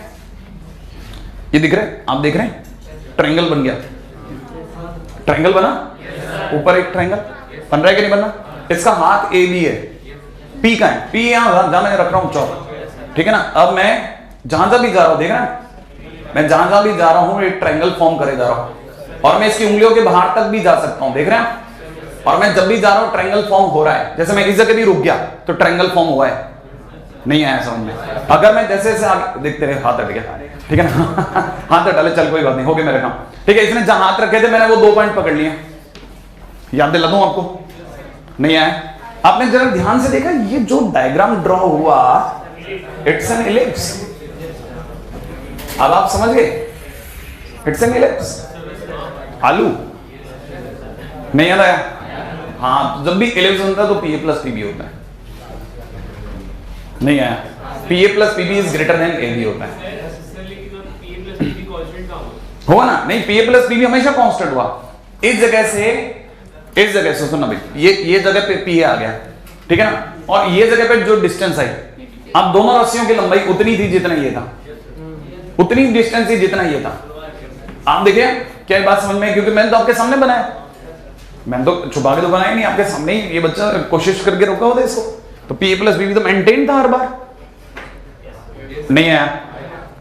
ये दिख रहा है, आप देख रहे हैं ट्रायंगल बन गया, ट्रायंगल बना, ऊपर एक ट्रायंगल बन रहा है कि नहीं बनना। इसका हाथ ए बी है, पी का है, पी यहां जहां मैं रख रहा हूं चौक, ठीक है ना। अब मैं जहां जहां भी जा रहा हूं, देख रहे हैं, मैं जहां जहां भी जा रहा हूं एक ट्रायंगल फॉर्म करे जा रहा हूं, और मैं इसकी उंगलियों के बाहर तक भी जा सकता हूं, देख रहे हैं। और मैं जब भी जा रहा हूं ट्रायंगल फॉर्म हो रहा है, जैसे मैं इस जगह भी रुक गया तो ट्रायंगल फॉर्म हुआ है, नहीं आया समझ में। अगर मैं जैसे जैसे आगे, देखते रहे हाथ हट गया, ठीक है ना हाथ हटा ले, चल कोई बात नहीं, हो गया मेरा काम, ठीक है। इसने जहां हाथ रखे थे मैंने वो 2 पॉइंट पकड़ लिए, याद दिला दूं आपको, नहीं आया। आपने जरा ध्यान से देखा, ये जो डायग्राम ड्रॉ हुआ इट्स एन इलिप्स। अब आप समझ गए, इट्स एन इलिप्स। आलू नहीं याद आया? हाँ, जब भी इलिप्स बनता है तो पीए प्लस पीबी होता है। नहीं आया? P A plus PB is greater than A B होता है। हुआ ना? नहीं, पीए प्लस पीबी हमेशा कांस्टेंट हुआ। इस जगह से सुनना भाई, ये जगह पे पीए आ गया, ठीक है ना, और ये जगह पे जो डिस्टेंस आई, अब दोनों रस्सियों की लंबाई उतनी थी जितना ये था, उतनी डिस्टेंस थी जितना ये था। आप देखिए क्या बात समझ में? क्योंकि मैंने तो आपके सामने बनाया, मैंने तो छुपा के तो बनाया नहीं, आपके सामने ही ये बच्चा कोशिश करके रोका होता इसको। तो पी प्लस बी तो मेंटेन था हर बार। नहीं आया?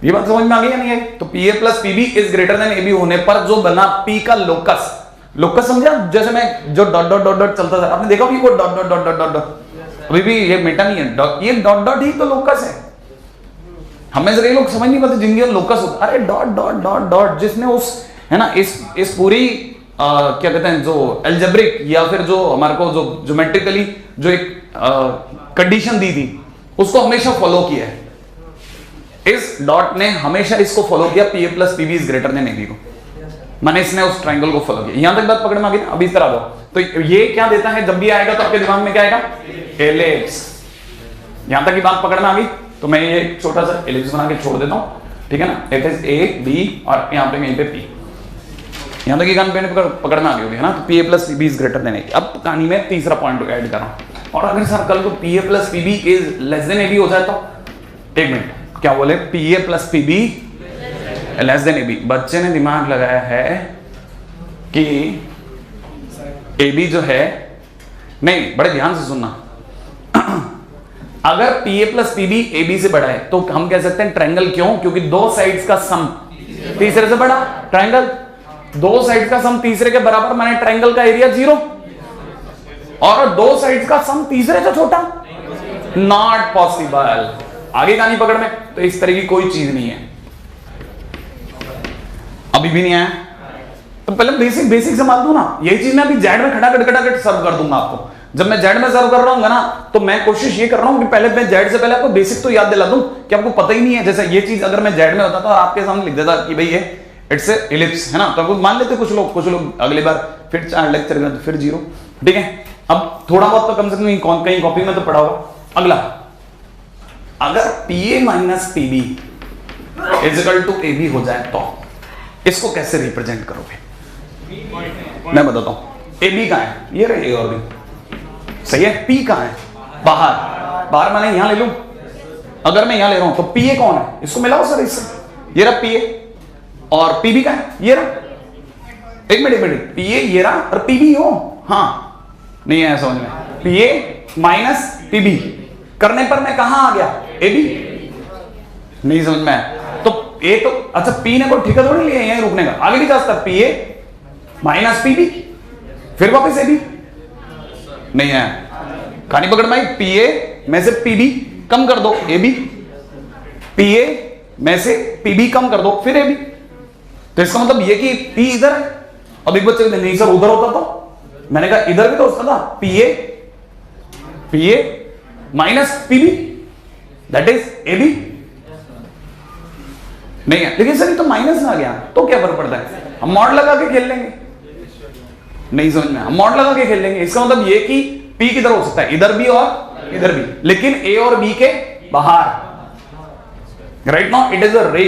ये बात समझ में आ गई या नहीं आई? तो P A plus PB is greater than AB होने पर जो बना पी का लोकस, लोकस समझा? जैसे मैं जो डॉट डॉट डॉट डॉट चलता था, आपने देखा भी वो dot dot dot dot dot dot, अभी भी ये मेटा नहीं है, ये डॉट डॉट ही तो लोकस है। हमें से कई लोग समझ नहीं पाते जिनके लोकस होता, अरे डॉट डॉट डॉट डॉट, जिसने उस है ना इस पूरी क्या कहते हैं जो एल्जेब्रिक या फिर जो हमारे को जो ज्योमेट्रिकली जो एक कंडीशन दी थी उसको हमेशा फॉलो किया है। इस डॉट ने हमेशा इसको फॉलो किया, P A plus PB is greater than AB को, माने इसने उस ट्रायंगल को फॉलो किया। यहां तक बात पकड़ में आ गई ना? अभी इस तरह दो तो ये क्या देता है, जब भी आएगा तो आपके दिमाग में क्या आएगा? एलिप्स। यहां तक की बात पकड़ में आ गई तो मैं ये छोटा सा एलिप्स बना के छोड़ देता हूं, ठीक है ना। इट इज ए बी और यहां पे कहीं पे पी, यहां तक की कहानी पकड़ में आ गई होगी, है ना। तो P A plus PB is greater than A. अब कहानी में तीसरा पॉइंट ऐड कर रहा हूं, और अगर सर कल को P A plus PB is less than A B हो जाए तो? एक मिनट, क्या बोले? P A plus PB less than A B. बच्चे ने दिमाग लगाया है कि ए बी जो है, नहीं बड़े ध्यान से सुनना, अगर P A plus PB A B से बड़ा है तो हम कह सकते हैं ट्रायंगल। क्यों? क्योंकि दो साइड्स का सम तीसरे से बड़ा। ट्रायंगल दो साइड का सम तीसरे के बराबर, माने ट्रायंगल का एरिया 0, और दो साइड्स का सम तीसरे से छोटा, नॉट पॉसिबल। आगे कहानी पकड़ में, तो इस तरह की कोई चीज नहीं है। अभी भी नहीं आया? तो पहले बेसिक संभाल दूं ना। यही चीज मैं अभी जेड में खटाखट सर्व कर दूंगा आपको। जब मैं जेड में सर्व कर रहा हूँ ना, तो मैं कोशिश ये कर रहा हूं कि पहले मैं जेड से पहले आपको बेसिक तो याद दिला दूं कि आपको पता ही नहीं है। जैसे ये चीज अगर मैं जेड में होता तो आपके सामने लिख देता कि भाई ये इट्स इलिप्स, है ना, तो मान लेते कुछ लोग अगली बार फिर 4 लेक्चर में तो फिर 0, ठीक है। अब थोड़ा बहुत तो कम से कम कहीं कॉपी में तो पढ़ा होगा। अगला, अगर P A minus PB is equal to A B हो जाए तो इसको कैसे रिप्रेजेंट करोगे? मैं बताता हूं। ए बी कहां है? ये रहे ए और बी, सही है। पी कहां है? बाहर मैंने यहां ले लूं। अगर मैं यहां ले रहा हूं तो पी ए कौन है? इसको मिलाओ सर इससे। ये रहा पी ए, और पीबी का है ये रहा। एक मिनट, पी ए ये रहा और पीबी हो, हाँ नहीं है समझ में? पी ए माइनस पीबी करने पर मैं कहां आ गया? A B. नहीं समझ में? तो ए तो अच्छा, पी ने कोई ठेका थोड़ी लिया यहीं रुकने का, आगे भी जा सकता। पी ए माइनस पीबी फिर वापस ए बी। नहीं है? कहानी पकड़ में आई। पी ए में से पीबी कम कर दो, ए बी। पी ए में से पीबी कम कर दो, फिर ए बी। तो इसका मतलब ये कि P इधर है। अब एक बच्चे कहते नहीं सर उधर होता तो, मैंने कहा इधर भी तो होता था, P A minus PB that is A B. नहीं है, लेकिन सर ये तो माइनस में आ गया तो क्या फर्क पड़ता है? हम मॉड लगा के खेल लेंगे। नहीं समझ में? हम मॉड लगा के खेल लेंगे। इसका मतलब ये कि P किधर हो सकता है? इधर भी और इधर भी, लेकिन A और B के बाहर। Right now it is a रे,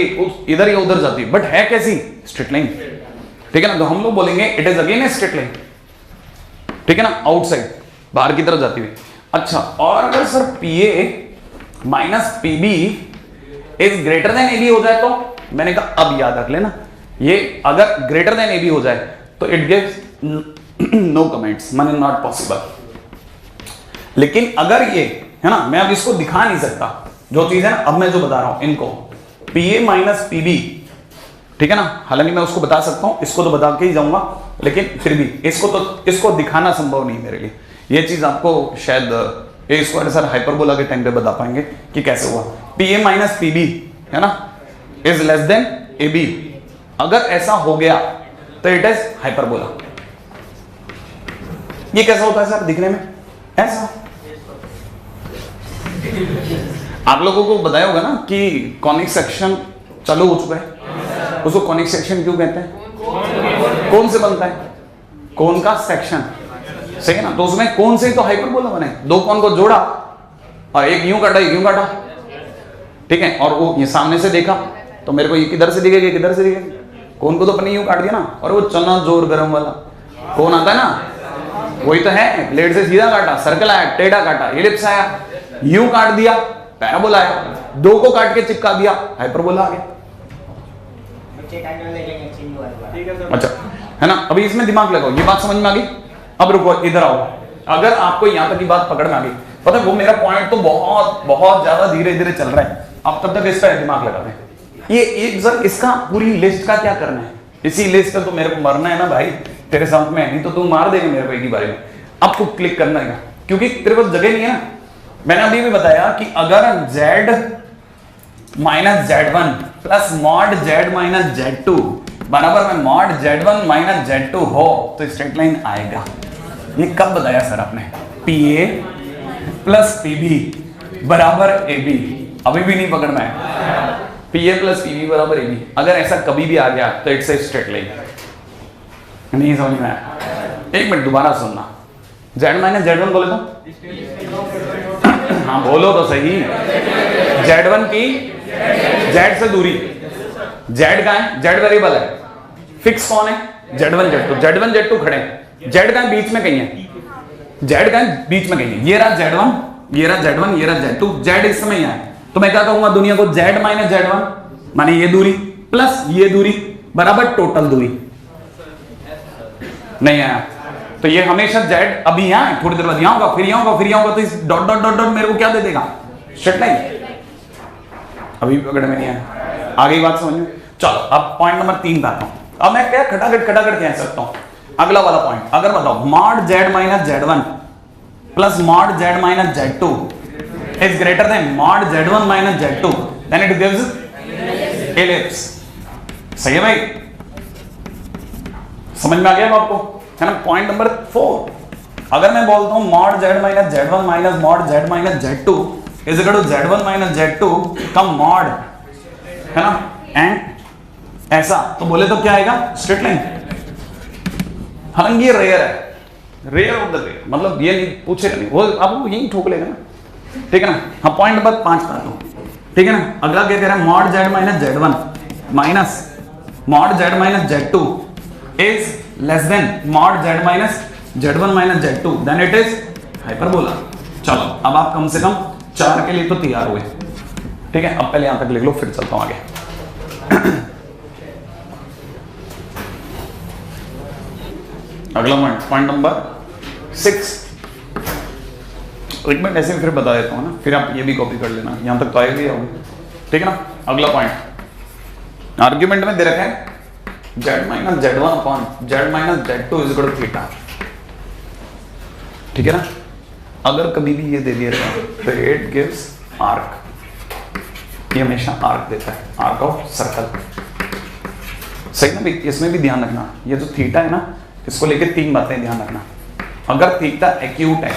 इधर या उधर जाती है, बट है कैसी? स्ट्रेट लाइन, ठीक है ना। तो हम लोग बोलेंगे it is again a straight line, ठीक है ना, आउटसाइड बाहर की तरफ जाती हुई। अच्छा, और अगर sir P A minus PB is greater than A B हो जाए तो? मैंने कहा अब याद रख लेना, ये अगर ग्रेटर देन ए बी हो जाए तो इट गिव्स नो कमेंट्स, माने नॉट पॉसिबल। लेकिन अगर ये है ना, मैं अब इसको दिखा नहीं सकता जो चीज है ना, अब मैं जो बता रहा हूं इनको, पी ए माइनस पीबी, ठीक है ना। हालांकि मैं उसको बता सकता हूं, इसको तो बता के ही जाऊंगा, लेकिन फिर भी इसको दिखाना संभव नहीं मेरे लिए। ये चीज आपको शायद ए स्क्वायर सर हाइपरबोला के टाइम पे बता पाएंगे कि कैसे हुआ। पी ए माइनस पीबी है ना is less than A B, अगर ऐसा हो गया तो इट इज हाइपरबोला। ये कैसा होता है सर दिखने में? ऐसा। आप लोगों को बताया होगा ना कि कॉनिक सेक्शन चालू हो चुका है, उसको कॉनिक सेक्शन क्यों कहते हैं? कौन से बनता है? कोन का सेक्शन, सही है ना। तो उसमें कौन से तो हाइपरबोला बने, दो कोन को जोड़ा और एक यूं काटा एक यूं काटा, ठीक है। और वो ये सामने से देखा तो मेरे को ये किधर से दिखेगा किधर से दिखेगा, कोन को तो अपने यूं काट दिया ना। और वो चना जोर गरम वाला कौन आता है ना, वही तो है। ब्लेड से सीधा काटा, सर्कल आया, टेढ़ा काटा, एलिप्स आया, यूं काट दिया पैराबोला आया, दो को काट के चिपका दिया हाइपरबोला आ गया। अच्छा है ना। अभी इसमें दिमाग लगाओ, ये बात समझ में आ गई। अब रुको इधर आओ, अगर आपको यहां तक की बात पकड़ में आ गई, पता है वो मेरा पॉइंट तो बहुत बहुत ज्यादा धीरे धीरे चल रहा है, अब तब तक इस पर दिमाग लगाते हैं। ये एक सर इसका पूरी लिस्ट का क्या करना है, इसी लिस्ट पे तो मेरे को मरना है ना भाई तेरे साथ में, नहीं तो तू मार देगा मेरे को एक ही बारे में। अब तू क्लिक करना है क्योंकि तेरे पास जगह नहीं है ना। मैंने अभी भी बताया कि अगर z minus z1 plus mod z minus z2 बराबर में मॉड z1 माइनस z2 हो तो स्ट्रेट लाइन आएगा। ये कब बताया सर आपने? pa प्लस pb बराबर ab। अभी भी नहीं पकड़ना है, pa प्लस pb बराबर ab। अगर ऐसा कभी भी आ गया तो इट्स ए स्ट्रेट लाइन। नहीं समझ में आया? एक मिनट दोबारा सुनना, z माइनस z1 बोले तो हाँ बोलो तो सही। z1 की z से दूरी, z का है, z वेरिएबल है, फिक्स कौन है? z1 z2, z1 z2 खड़े हैं, z का बीच में कहीं है, z का बीच में कहीं है। ये रहा z1, ये रहा z1, ये रहा z2, z इस समय यहाँ है। तो मैं क्या कहूंगा दुनिया को, z माइनस z1 माने ये दूरी प्लस ये दूरी बराबर टोटल दूरी। नहीं आया तो ये हमेशा z अभी यहाँ है, थोड़ी देर बाद यहाँ होगा, फिर यहाँ होगा, फिर यहाँ होगा, तो इस डॉट डॉट डॉट डॉट मेरे को क्या दे देगा? Straight line. अभी पकड़ में नहीं आया, आगे बात समझ में। चलो अब पॉइंट नंबर 3 पे आता हूं। अब मैं क्या खटाखट कह सकता हूं अगला वाला पॉइंट। अगर बताओ mod z minus z1 plus mod z minus z2 is greater than mod z1 minus z2 then it gives ellipse. सही है भाई, समझ में आ गया आपको, है ना। पॉइंट नंबर 4, अगर मैं बोलता हूं mod z minus z1 minus mod z minus z2 is equal to z1 minus z2 का मॉड, है ना, एंड ऐसा, तो बोले तो क्या आएगा? Straight line. हालांकि ये रेयर है, रेयर ऑफ द रेयर, मतलब ये नहीं पूछेगा नहीं वो, आपको यही ठोक लेगा ना, ठीक है ना। हाँ पॉइंट नंबर 5 पर आता हूं, ठीक है ना। अगला क्या कह रहा है? Mod z minus z1 minus mod z minus z2 is less than mod z minus z1 minus z2 then it is hyperbola. चलो अब आप कम से कम 4 के लिए तो तैयार हुए, ठीक है। अब पहले यहां तक लिख लो, फिर चलता हूं आगे। अगला पॉइंट नंबर 6। एक मिनट ऐसे फिर बता देता हूं ना, फिर आप ये भी कॉपी कर लेना, यहां तक तो आएगी होगी, ठीक है ना। अगला पॉइंट आर्ग्यूमेंट में दे रखा है z minus z1 upon z minus z2 is equal to theta, ठीक है ना। अगर कभी भी ये दे दिया जाए तो इट गिव्स आर्क, ये हमेशा आर्क देता है, आर्क ऑफ सर्कल। सही ना भाई, इसमें भी ध्यान रखना, ये जो थीटा है ना इसको लेके 3 बातें ध्यान रखना। अगर थीटा एक्यूट है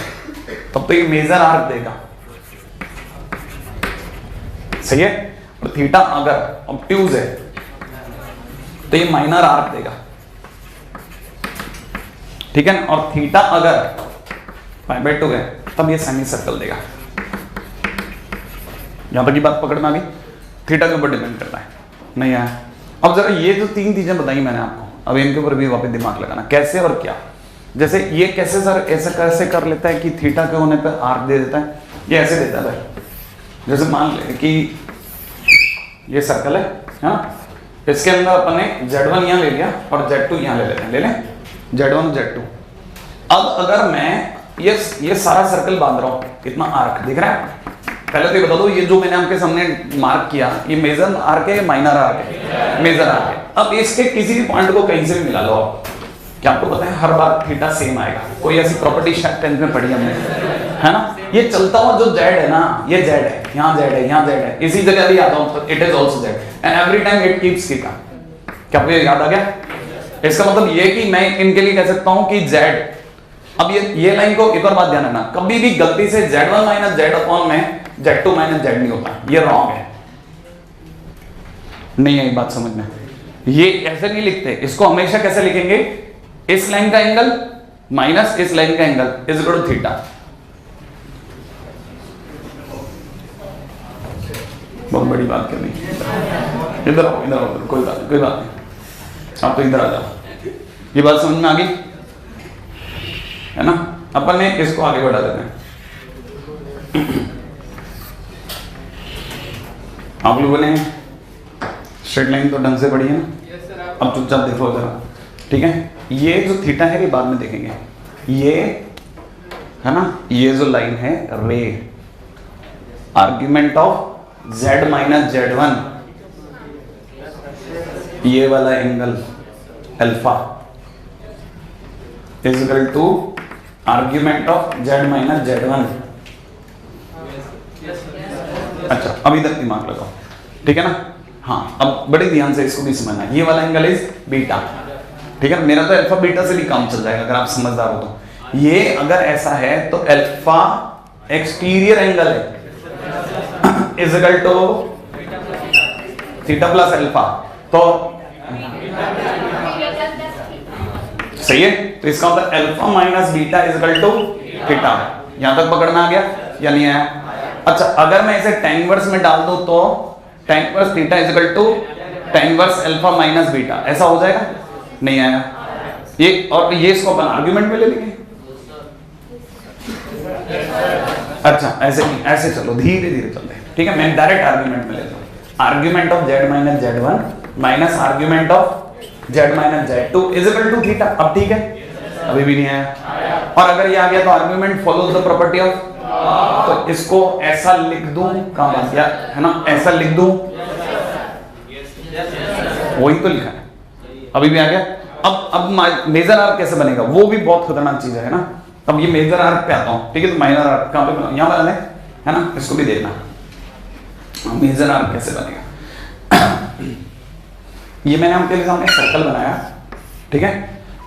तब तो ये मेजर आर्क देगा, सही है। और थीटा अगर ऑब्ट्यूज है तो ये माइनर आर्क देगा, ठीक है ना। और थीटा अगर π/2 है तब ये सेमी सर्कल देगा। यहां तक की बात पकड़ में आ गई? थीटा के ऊपर डिपेंड करता है, नहीं आया? अब जरा ये जो 3 चीजें बताई मैंने आपको, अब इनके ऊपर भी वापस दिमाग लगाना, कैसे और क्या। जैसे ये कैसे सर ऐसा कैसे कर लेता है कि थीटा के होने पर आर्क दे देता है? ये ऐसे देता है भाई, जैसे मान ले कि ये सर्कल है ना, इसके अंदर अपन ने z1 यहां ले लिया और z2 यहां ले लेते हैं, ले लें z1 z2। अब अगर मैं ये सारा सर्कल बांध रहा हूं, कितना आर्क दिख रहा है? पहले तो ये बता दो, ये जो मैंने आपके सामने मार्क किया ये मेजर आर्क है, माइनर आर्क है? मेजर आर्क है। अब इसके किसी भी पॉइंट को कहीं से भी मिला लो आप, क्या आपको पता है हर बार थीटा सेम आएगा? कोई ऐसी प्रॉपर्टी शायद 10th में पढ़ी हमने, है ना। ये चलता हुआ जो z है ना, ये z है, यहाँ z है, यहाँ z है, इसी जगह भी आता हूँ तो it is also z and every time it keeps theta. क्या आपको याद आ गया? इसका मतलब ये कि मैं इनके लिए कह सकता हूँ कि z अब ये लाइन को एक और बात ध्यान रखना, कभी भी गलती से Z1 माइनस Z अपॉन में Z2 माइनस Z नहीं होता, ये रॉन्ग है। नहीं है ये बात समझ में, ये ऐसे नहीं लिखते, इसको हमेशा कैसे लिखेंगे, इस लाइन का एंगल माइनस इस लाइन का angle is equal to theta. बहुत बड़ी बात करनी, इधर आओ इधर आओ, कोई बात नहीं, आप तो इधर आ जाओ। ये बात समझ में आ गई है ना। अपन ने इसको आगे बढ़ा देते हैं। आप लोगों ने स्ट्रेट लाइन तो ढंग से पढ़ी है ना, अब चुपचाप देखो जरा, ठीक है। ये जो थीटा है ये बाद में देखेंगे, ये है ना, ये जो लाइन है रे argument of Z minus Z1, ये वाला angle alpha is equal to argument of Z minus Z1। अच्छा अब इधर दिमाग लगाओ, ठीक है ना। हाँ अब बड़े ध्यान से इसको भी समझना, ये वाला एंगल इज बीटा, ठीक है ना। मेरा तो अल्फा बीटा से भी काम चल जाएगा अगर आप समझदार हो तो। ये अगर ऐसा है तो अल्फा एक्सटीरियर एंगल है is equal to theta plus alpha, तो सही है। तो इसका मतलब alpha minus beta is equal to theta. यहां तक पकड़ में आ गया या नहीं आया? अच्छा अगर मैं इसे tan इनवर्स में डाल दूं तो tan inverse theta is equal to tan inverse alpha minus beta, ऐसा हो जाएगा? नहीं आया ये, और ये इसको अपन आर्गुमेंट में ले लेंगे। अच्छा ऐसे नहीं, ऐसे चलो धीरे धीरे चलते हैं, ठीक है। मैं डायरेक्ट आर्गुमेंट में लेता हूं, argument of Z minus Z1 minus argument of Z minus Z2 is equal to theta. अब ठीक है, अभी भी नहीं आया। और अगर ये आ गया तो argument follows the property of, तो इसको ऐसा लिख दूं, काम आ गया है ना, ऐसा लिख दूं, वही तो लिखा है, अभी भी आ गया। अब मेजर आर्क कैसे बनेगा, वो भी बहुत खतरनाक चीज है ना। अब ये मेजर आर्क पे आता हूं, ठीक है। तो माइनर आर्क कहां पे बना, यहां बना है ना, इसको भी देखना मेजर आर्क कैसे बनेगा। ये मैंने आपके लिए सामने सर्कल बनाया, ठीक है।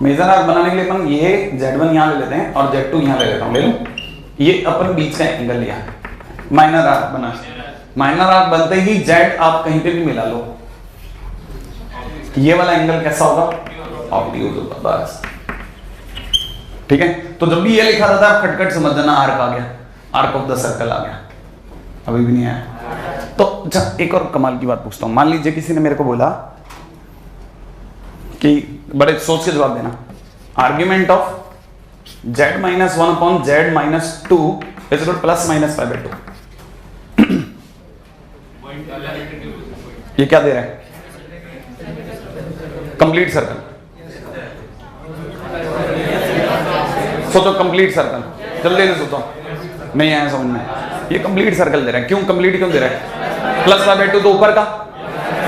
मेजर आर्क बनाने के लिए अपन ये Z1 यहां ले लेते हैं और Z2 यहां ले लेता हूं, ले लो। ये अपन बीच का एंगल लिया, माइनर आर्क बना। माइनर आर्क बनते ही Z आप कहीं पे भी मिला लो, ये वाला एंगल कैसा होगा, ऑब्लिक्यूट होगा, बस ठीक है। तो जब भी ये लिखा रहता है आप खटखट समझ जाना आर्क आ गया, आर्क ऑफ द सर्कल आ गया। अभी भी नहीं आया तो अच्छा एक और कमाल की बात पूछता हूं। मान लीजिए किसी ने मेरे को बोला कि, बड़े सोच के जवाब देना, argument of Z minus 1 upon Z minus 2 is equal plus minus 5/2। ये क्या दे रहा है, कंप्लीट सर्कल। सोचो कंप्लीट सर्कल, जल्दी से सोचो, नहीं आया समझ में। ये कंप्लीट सर्कल दे रहा है, क्यों कंप्लीट क्यों दे रहा है, प्लस 5/2 तो ऊपर का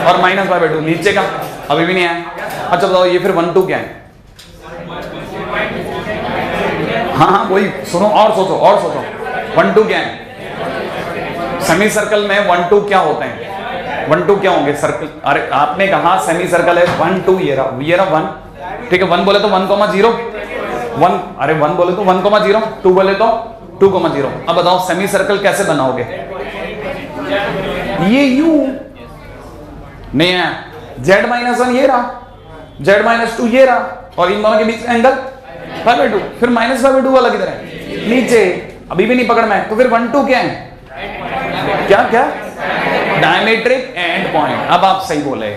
और माइनस 5/2 नीचे का। अभी भी नहीं आया। अच्छा बताओ ये फिर 1 2 क्या है, हाँ वही सुनो और सोचो और सोचो, 1 2 क्या है, सेमी सर्कल में 1 2 क्या होते हैं, 1 2 क्या होंगे सर्कल। अरे आपने कहा सेमी सर्कल है, 1 2 ये रहा 1, ठीक है। 1 बोले तो 1,0 1, अरे 1 बोले तो 1,0, 2 बोले तो 2,0। अब बताओ सेमी सर्कल कैसे बनाओगे, ये यू नहीं है, Z माइनस 1 ये रहा, Z माइनस 2 ये रहा, और इन दोनों के बीच एंगल 5/2, फिर माइनस 5/2 वाला किधर है, नीचे। अभी भी नहीं पकड़ में, तो फिर 1 2 क्या है, क्या क्या, डायमेट्रिक एंड पॉइंट। अब आप सही बोले,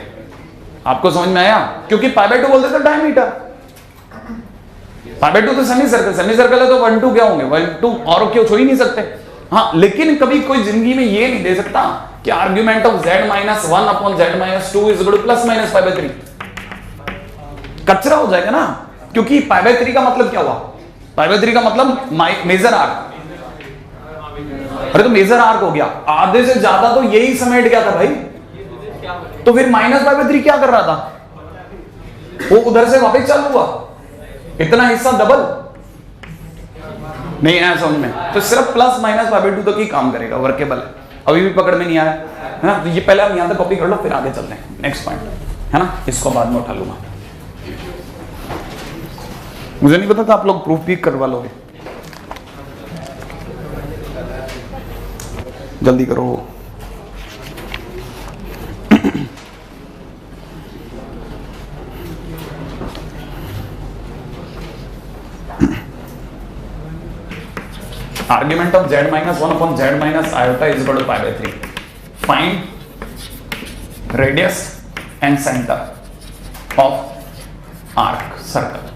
आपको समझ में आया, क्योंकि 5/2 बोलते थे डायमीटर, 5/2 तो सेमी सर्कल है, तो 1 2 क्या होंगे, 1 2 और क्यों छो ही नहीं सकते। हाँ लेकिन कभी कोई जिंदगी में ये नहीं दे सकता कि argument of Z minus 1 upon Z minus 2 is equal two plus minus 5/3, कचरा हो जाएगा ना। क्योंकि 5/3 का मतलब क्या हुआ, 5/3 का मतलब मेजर आर्क। अरे तो मेजर आर्क हो गया, आधे से ज्यादा तो यही समेट गया था भाई, तो फिर माइनस 5/3 क्या कर रहा था, वो उधर से वापस चालू हुआ, इतना हिस्सा डबल नहीं आया समझ में। तो सिर्फ प्लस माइनस 5/2 तक ही काम करेगा, वर्केबल है। अभी भी पकड़ में नहीं आया है ना, तो ये पहले हम यहां तक कॉपी कर लो, फिर आगे चलते हैं नेक्स्ट पॉइंट है ना, इसको बाद में उठा लूंगा। मुझे नहीं पता था आप लोग प्रूफ भी करवा लोगे। जल्दी करो। Argument of z minus 1 upon z minus iota is equal to pi by 3. Find radius and center of arc circle.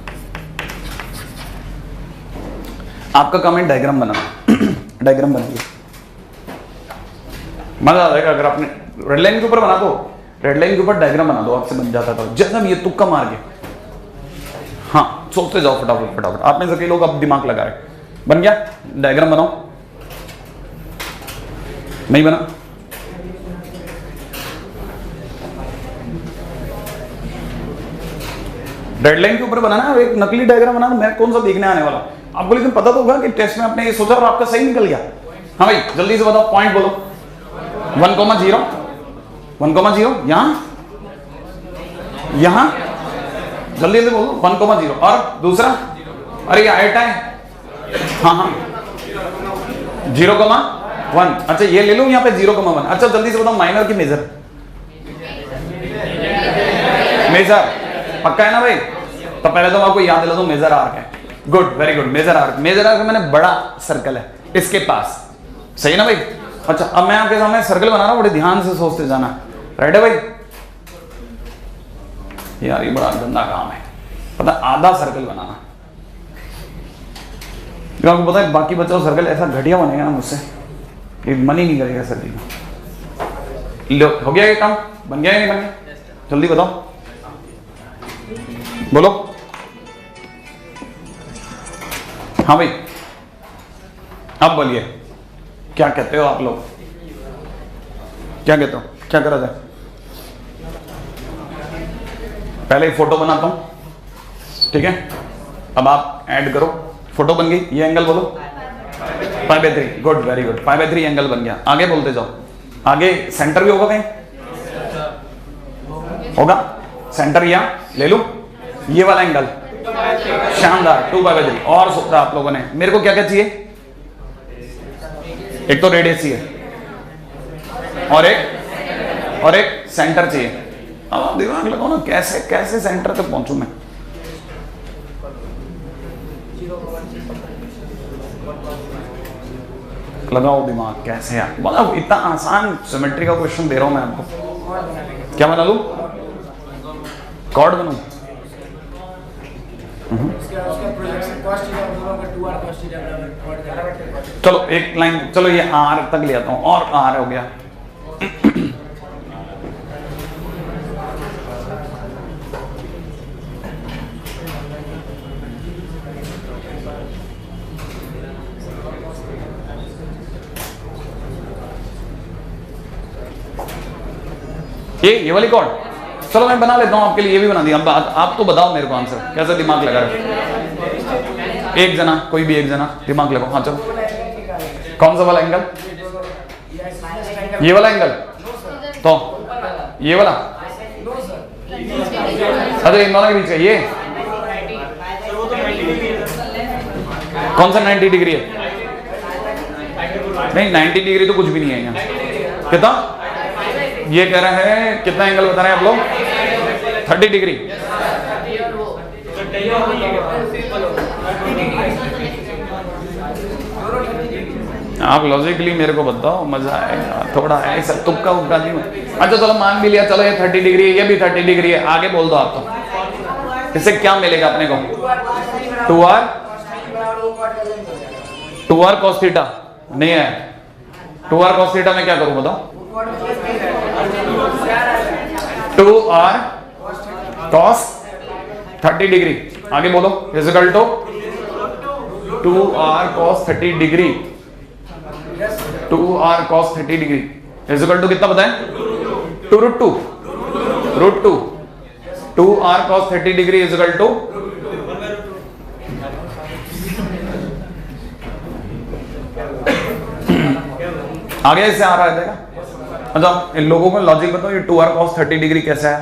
आपका कमेंट डायग्राम बनाना। डायग्राम बनाइए, मजा आ जाएगा। अगर आपने रेड लाइन के ऊपर बना दो, रेड लाइन के ऊपर डायग्राम बना दो, आपसे बन जाता था। जैसा भी ये तुक्का मार के, हाँ सोचते जाओ फटाफट फटाफट। आप में से कई लोग अब दिमाग लगा रहे। बन गया? डायग्राम बनाओ। नहीं बना? रेड लाइन के ऊपर बनाना है, एक नकली डायग्राम बनाना। मैं कौन सा देखने आने वाला आपको, लेकिन पता तो होगा कि टेस्ट में आपने ये सोचा और आपका सही निकल गया। हाँ भाई जल्दी से बताओ, पॉइंट बोलो। 1,0 1,0 यहां जल्दी से बोलो। 1,0 और दूसरा, अरे ये आयटा है। हाँ 0,1। अच्छा ये ले लूं यहाँ पे 0,1। अच्छा जल्दी से बताओ माइनर की मेजर। मेजर पक्का है ना भाई? तो पहले तो आपको याद दिला दो, मेजर आर्क है। Good, very good. Major arc, major arc मैंने बड़ा सर्कल है इसके पास, सही है ना भाई? अच्छा अब मैं आपके सामने सर्कल बना रहा हूं, बड़े ध्यान से सोचते जाना। राइट है भाई? यार ये बड़ा गंदा काम है, पता आधा सर्कल बनाना। जो आपको पता है बाकी बच्चों सर्कल ऐसा घटिया बनेगा ना मुझसे, ये मन ही नहीं करेगा सर्कल का। लो हो गया ये काम? बन गया या नहीं बन गया? जल्दी बताओ, बोलो। हाँ भाई अब बोलिए, क्या कहते हो आप लोग? क्या कहते हो? क्या करा जाए? पहले फोटो बनाता हूं, ठीक है? अब आप ऐड करो। फोटो बन गई, ये एंगल बोलो π/3। Good, very good. π/3 एंगल बन गया। आगे बोलते जाओ। आगे सेंटर भी होगा कहीं? होगा सेंटर, यहां ले लूं ये वाला एंगल। शानदार, 2π/3। और सोचा आप लोगों ने, मेरे को क्या क्या चाहिए? एक तो रेडियस चाहिए और एक सेंटर चाहिए। अब आप दिमाग लगाओ ना, कैसे कैसे सेंटर तक पहुंचू मैं? लगाओ दिमाग, कैसे यार? मतलब इतना आसान सिमेट्री का क्वेश्चन दे रहा हूं मैं आपको। क्या बना लूं? कॉर्ड बनूं? चलो एक लाइन, चलो ये आर तक ले आता हूं, और आर हो गया। ये वाली कॉर्ड, चलो मैं बना लेता हूं आपके लिए। ये भी बना दिया। अब आप तो बताओ मेरे को आंसर, कैसे दिमाग लगा रहे? एक जना, कोई भी एक जना दिमाग लगाओ। हाँ चलो, कौन सा वाला एंगल? ये वाला एंगल? तो ये वाला? अच्छा इन दोनों के बीच है ये? कौन सा 90 डिग्री है? नहीं 90 डिग्री तो कुछ भी नहीं है यहाँ। कितना? ये कह रहा है कितना एंगल बता रहे हैं आप लोग? 30 डिग्री। आप लॉजिकली मेरे को बताओ, मजा आएगा थोड़ा, ऐसा तुक्का उक्का नहीं। अच्छा चलो मान भी लिया, चलो ये 30 डिग्री है, ये भी 30 डिग्री है। आगे बोल दो आप तो, इससे क्या मिलेगा अपने को? 2r cos थीटा नहीं है। 2r cos थीटा में क्या करूं बताओ? 2r cos 30 degree. आगे बोलो, equal to 2r cos 30 degree. 2r cos 30 degree equal to कितना बताएं? 2√2। 2r cos 30 degree equal to आगे इससे आ रहा है देखा? अच्छा इन लोगों को लॉजिक बताओ, ये 2r cos 30 डिग्री कैसा है?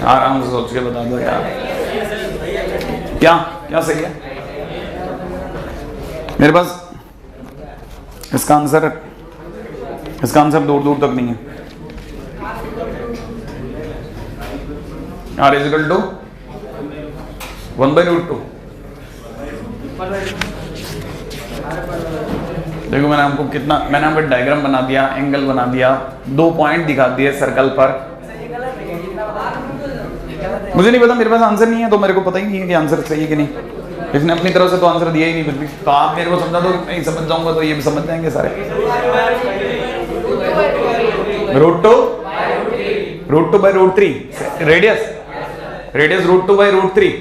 आराम से सोच के बता दो यार, क्या क्या सही है मेरे पास। इसका आंसर दूर दूर तक नहीं है। R is equal to 1/√2। देखो मैंने आपको डायग्राम बना दिया, एंगल बना दिया, 2 पॉइंट दिखा दिए सर्कल पर। मुझे नहीं पता, मेरे पास आंसर नहीं है, तो मेरे को पता ही नहीं है कि आंसर सही है कि नहीं। इसने अपनी तरफ से तो आंसर दिया ही नहीं कुछ भी। तो आप मेरे को समझा दो, नहीं समझ जाऊंगा तो ये भी समझ जाएंगे सारे। √2/√3 रेडियस √2/√3।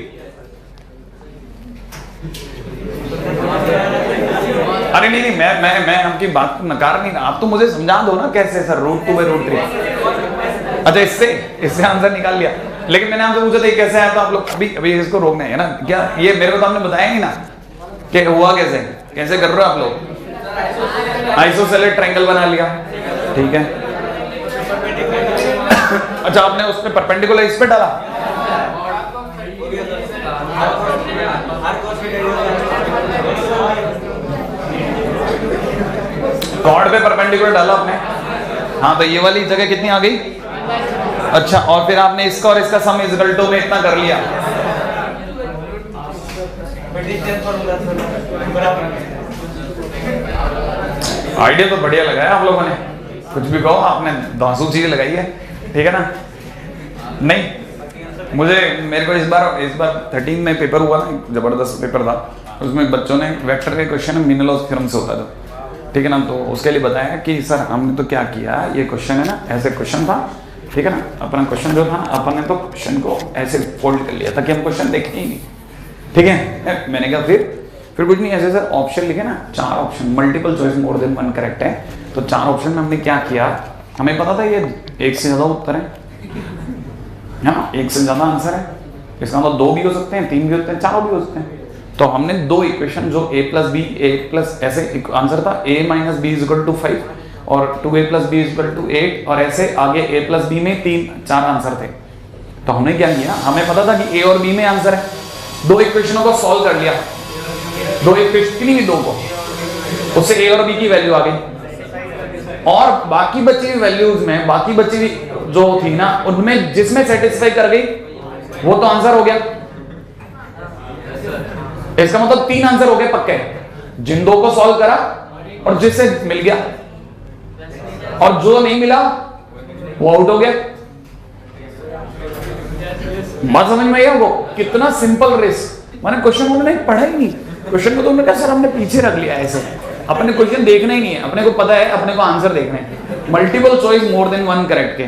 अरे नहीं, मैं आपकी बात को नकार नहीं रहा, आप तो मुझे समझा दो ना कैसे सर √2/√3। अच्छा इससे आंसर निकाल लिया, लेकिन मैंने आपसे पूछा था कैसे आया, तो आप लोग अभी इसको रोकना है ना क्या? ये मेरे को तो आपने बताया ही ना कि हुआ कैसे कर रहे हो आप लोग। आइसोसेलेस ट्रायंगल बना लिया, ठीक है। अच्छा आपने उसमें परपेंडिकुलर इस पे डाला, कॉर्ड पे परपेंडिकुलर डाला आपने। हाँ तो ये वाली जगह कितनी आ गई? अच्छा, और फिर आपने इसका और इसका सम इज इक्वल टू में इतना कर लिया। आइडिया तो बढ़िया लगाया आप लोगों ने, कुछ भी कहो, आपने धांसू चीज लगाई है, ठीक है ना। नहीं मेरे को इस बार 13 में पेपर हुआ ना, जबरदस्त पेपर था। उसमें बच्चों ने वेक्टर के क्वेश्चन मिनलोस थ्योरम से होता था, ठीक है ना। तो उसके लिए बताया कि सर हमने तो क्या किया, ये क्वेश्चन है ना, ऐसे क्वेश्चन था, ठीक है ना। अपना क्वेश्चन जो था ना, अपन ने तो क्वेश्चन को ऐसे फोल्ड कर लिया ताकि हम क्वेश्चन देखें ही नहीं, ठीक है। मैंने कहा फिर कुछ नहीं, ऐसे सर ऑप्शन लिखे ना, 4 option, multiple choice more than 1 correct है। तो 4 ऑप्शन में हमने क्या किया, हमें पता था ये 1 से ज्यादा उत्तर है ना, 1 से ज्यादा आंसर है। इसका मतलब 2 भी हो सकते हैं, 3 भी होते हैं, 4 भी हो सकते हैं। तो हमने 2 इक्वेशन जो a + b ऐसे आंसर था a - b = 5 और 2a + b = 8 और ऐसे आगे a + b में 4 आंसर थे। तो हमने क्या किया, हमें पता था कि a और b में आंसर है, 2 इक्वेशनों को सॉल्व कर लिया, 2 इक्वेशन नहीं 2 को, उससे a और b की वैल्यू आ गई। और बाकी बची हुई वैल्यूज में, बाकी बची हुई जो थी ना, उनमें जिसमें सेटिस्फाई कर गई वो तो आंसर हो गया। इसका मतलब 3 आंसर हो गए पक्के, जिन 2 को सॉल्व करा और जिससे मिल गया, और जो नहीं मिला वो आउट हो गया। बात समझ में आई आपको? कितना सिंपल रेस। मैंने क्वेश्चन उन्होंने पढ़ा ही नहीं, क्वेश्चन को तो उन्होंने कहा सर हमने पीछे रख लिया ऐसे, अपने क्वेश्चन देखना ही नहीं है, अपने को पता है अपने को आंसर देखना है। Multiple choice more than 1 correct के,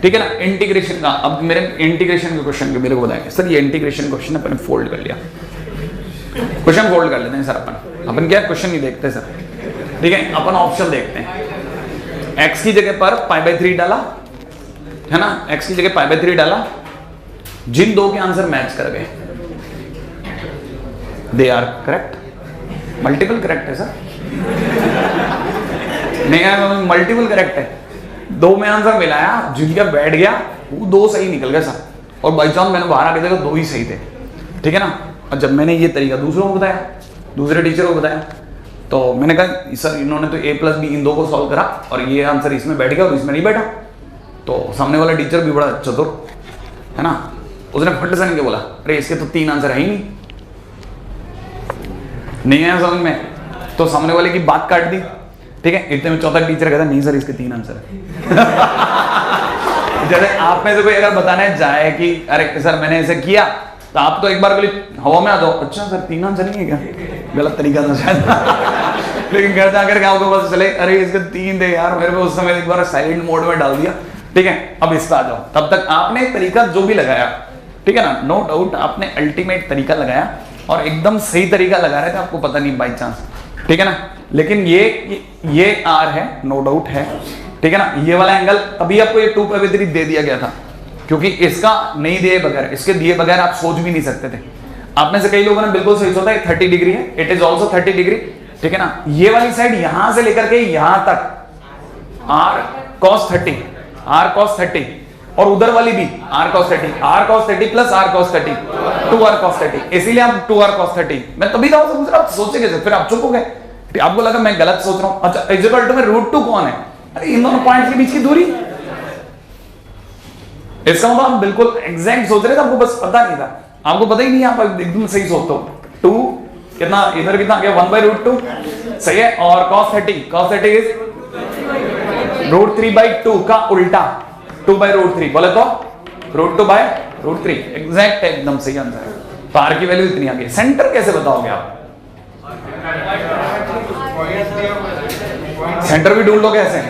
ठीक है ना। इंटीग्रेशन का, अब मेरे इंटीग्रेशन के क्वेश्चन के मेरे को बताएंगे सर ये इंटीग्रेशन क्वेश्चन अपने फोल्ड कर लिया, क्वेश्चन फोल्ड कर लेते हैं सर। अपन क्या क्वेश्चन नहीं देखते सर, ठीक है। अपन ऑप्शन देखते हैं, x की जगह पर π/3 डाला है ना, x की जगह π/3 डाला, जिन 2 के आंसर मैच कर गए they are correct. Multiple correct है सर, नहीं मल्टीपल करेक्ट है। 2 में आंसर मिलाया, जिनका बैठ गया वो 2 सही निकल गया सर, और बाई चांस मैंने बाहर आके देखा 2 ही सही थे, ठीक है ना। और जब मैंने ये तरीका दूसरों को बताया, दूसरे टीचर को बताया, तो मैंने कहा सर इन्होंने तो a + b इन 2 को सॉल्व करा और ये आंसर इसमें बैठ गया और इसमें नहीं बैठा। तो सामने वाला टीचर भी बड़ा चतुर है ना, उसने फट से नहीं बोला अरे इसके तो 3 आंसर है ही नहीं आया समझ में, तो सामने वाले की बात काट दी, ठीक है। इतने में चौथा टीचर कहता नहीं सर इसके 3 आंसर है। जैसे आप में से कोई अगर बताने जाए कि अरे सर मैंने ऐसे किया, तो आप तो एक बार के लिए हवा में आ जाओ, अच्छा सर 3 आंसर नहीं है क्या, गलत तरीका था शायद। लेकिन घर जाकर क्या होगा, पता चले अरे इसके 3 थे यार, मेरे को उस समय एक बार साइलेंट मोड में डाल दिया, ठीक है। अब इस पर आ जाओ, तब तक आपने तरीका जो भी लगाया, ठीक है ना, नो डाउट आपने अल्टीमेट तरीका लगाया और एकदम सही तरीका लगा रहे थे, आपको पता नहीं बाई चांस, ठीक है ना। लेकिन ये आर है, नो डाउट है, ठीक है ना। ये वाला एंगल तभी आपको ये 2/3 दे दिया गया था, क्योंकि इसका नहीं दिए बगैर, इसके दिए बगैर आप सोच भी नहीं सकते थे। आप में से कई लोगों ने बिल्कुल सही सोचा है 30 डिग्री है, इट इज ऑल्सो 30 डिग्री, ठीक है ना। ये वाली साइड यहां से लेकर के यहां तक r cos 30 और उधर वाली भी r cos 30 plus r cos 30 2r cos 30, इसीलिए आप 2r cos 30। मैं तभी था पूछ रहा, आप सोचे कैसे, फिर आप चुप हो गए, आपको लगा मैं गलत सोच रहा हूं। अच्छा इक्वल टू में √2 कौन है? अरे इन दोनों पॉइंट के बीच की दूरी। इसका मतलब आप बिल्कुल एग्जैक्ट सोच रहे थे, आपको बस पता नहीं था, आपको पता ही नहीं, आप एकदम सही सोचते हो। 2 कितना इधर कितना गया 1/√2 सही है, और cos 30 इज √3/2 का उल्टा 2/√3, बोले तो √2/√3 एग्जैक्ट एकदम सही आंसर है। तो r की वैल्यू इतनी आ गई। सेंटर कैसे बताओगे आप? सेंटर भी ढूंढ लोगे ऐसे,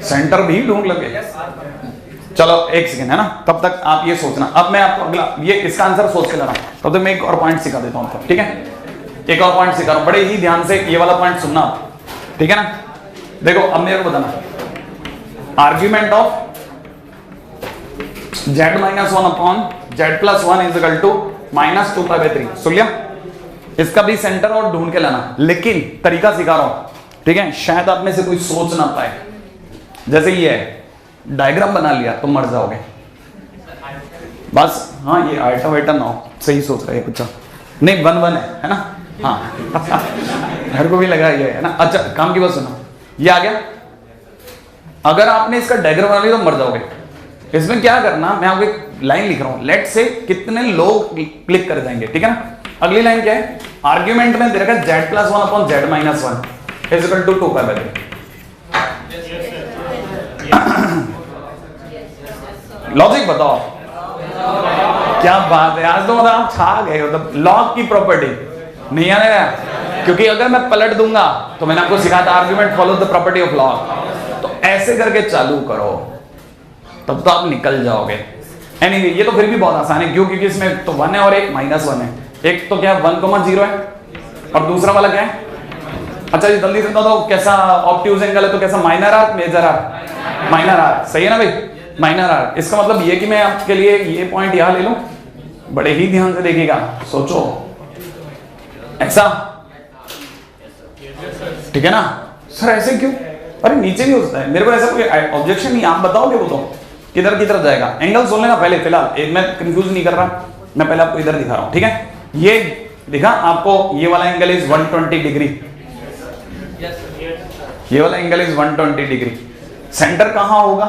सेंटर भी ढूंढ लोगे। चलो एक सेकंड है ना, तब तक आप ये सोचना। अब मैं आपको अगला ये इसका आंसर सोच के ला रहा हूं, तब तक मैं एक और पॉइंट सिखा देता हूं आपको, ठीक है? एक और पॉइंट सिखा रहा हूं, बड़े ही ध्यान से ये वाला पॉइंट सुनना, ठीक है ना? देखो अब मेरे को बताना, argument of z-1 upon z+1 is equal to -2π/3। सुन लिया? इसका भी सेंटर और ढूंढ के लाना, लेकिन तरीका सिखा रहा हूं, ठीक है? शायद आप में से कोई सोच ना पाए। जैसे ये है, डायग्राम बना लिया तो मर जाओगे बस। हाँ ये आइटा वाइटा ना हो, सही सोच रहे हैं बच्चा, नहीं 1-1 है ना? हाँ घर को भी लगा ये है ना। अच्छा काम की बात सुनो, ये आ गया। अगर आपने इसका डायग्राम बना लिया तो मर जाओगे। इसमें क्या करना, मैं आपको एक लाइन लिख रहा हूं, लेट से कितने लोग क्लिक कर जाएंगे, ठीक है ना? अगली लाइन क्या है? आर्ग्यूमेंट में दे रखा है z+1 upon z-1 is equal to 2π/3। Logic बताओ, क्या बात है, आज तो मतलब आप छा गए। मतलब लॉग की प्रॉपर्टी नहीं आने रहा, क्योंकि अगर मैं पलट दूंगा तो मैंने आपको सिखाया था argument follow the property of log, तो ऐसे करके चालू करो तब तो आप निकल जाओगे। एनीवे ये तो फिर भी बहुत आसान है, क्यों? क्योंकि इसमें तो 1 है और एक -1 है। एक तो क्या 1,0 है और दूसरा वाला क्या है? अच्छा जी जल्दी से बताओ, कैसा ऑब्ट्यूज एंगल है तो कैसा, minor arc major arc? Minor arc, सही है ना भाई? Minor arc. इसका मतलब ये कि मैं आपके लिए ये पॉइंट यहां ले लूं, बड़े ही ध्यान से देखिएगा, सोचो ऐसा, ठीक है ना? सर ऐसे क्यों? अरे नीचे भी हो सकता है, मेरे को ऐसा कोई ऑब्जेक्शन नहीं, आप बताओगे वो तो किधर की तरफ जाएगा। एंगल सुन लेना पहले, फिलहाल मैं कंफ्यूज नहीं कर रहा, मैं पहले आपको इधर दिखा रहा हूं, ठीक है? ये दिखा आपको, ये वाला एंगल इज 120 डिग्री, ये वाला एंगल इज 120 डिग्री। सेंटर कहां होगा?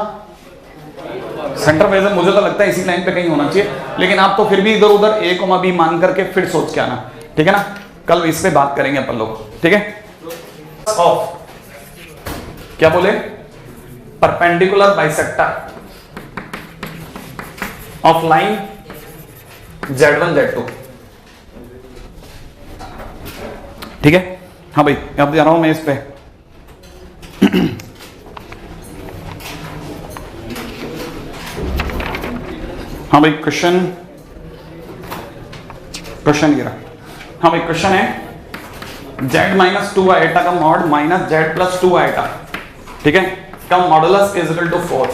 सेंटर वैसे मुझे तो लगता है इसी लाइन पे कहीं होना चाहिए, लेकिन आप तो फिर भी इधर उधर a, b मान करके फिर सोच के आना, ठीक है ना? कल इस पे बात करेंगे अपन लोग, ठीक है? ऑफ क्या बोले? Perpendicular bisector of line z1 z2, ठीक है? हाँ भाई अब जा रहा हूं मैं इस पे। हाँ भाई क्वेश्चन ये रहा। हाँ भाई क्वेश्चन है z-2 आइटा का मॉड -z+2 आइटा, ठीक है, का मॉडुलस इज इक्वल टू 4।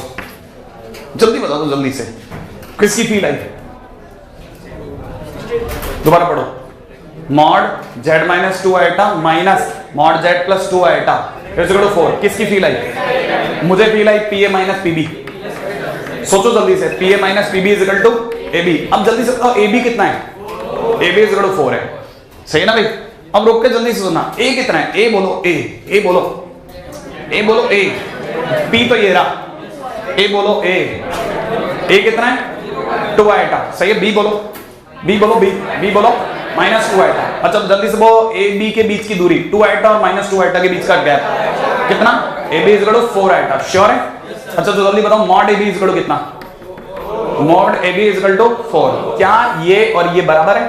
जल्दी बता दो जल्दी से, किसकी फील्ड आई? दोबारा पढ़ो, mod z-2 iota minus mod z+2 iota is equal to 4, किसकी फील्ड आई? मुझे फील्ड आई PA - PB। सोचो जल्दी से, PA - PB is equal to AB। अब जल्दी से बताओ AB कितना है? AB इज इक्वल टू 4 है, सही है ना भाई? अब रोक के जल्दी से सुनना, A कितना है? A बोलो, A बोलो, A बोलो, A। P तो ये रहा, A बोलो, A कितना है? 2 आइटा, सही है? B बोलो, B बोलो -2 आइटा। अच्छा जल्दी से बोलो, AB के बीच की दूरी 2 आइटा और -2 आइटा के बीच का गैप कितना? AB is equal to 4 iota, sure है? अच्छा तो जल्दी बताओ, mod AB is equal to कितना? Mod AB is equal to 4। क्या ये और ये बराबर है?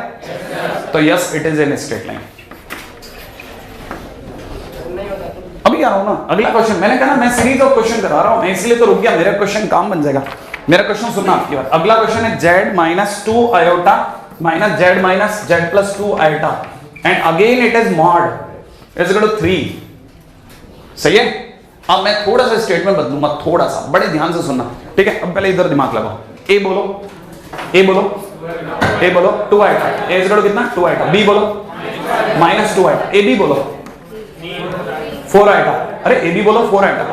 तो yes it is in straight line. अभी आ रहा हूं ना अगला क्वेश्चन। मैंने कहा ना मैं सीरीज ऑफ क्वेश्चन करा रहा हूं, मैं इसलिए तो रुक गया, मेरा क्वेश्चन काम बन जाएगा। मेरा क्वेश्चन सुनना आपकी बात। अगला क्वेश्चन है z-2 iota minus z+2 iota and again it is mod is equal to 3, सही है? अब मैं थोड़ा सा स्टेटमेंट बदलूंगा, थोड़ा सा, बड़े ध्यान से सुनना, ठीक है? अब पहले इधर दिमाग लगाओ, A बोलो 2 iota, A is equal to कितना? 2 आइटा। B बोलो -2 आइटा। AB बोलो 4 आइटा। अरे AB बोलो 4 आइटा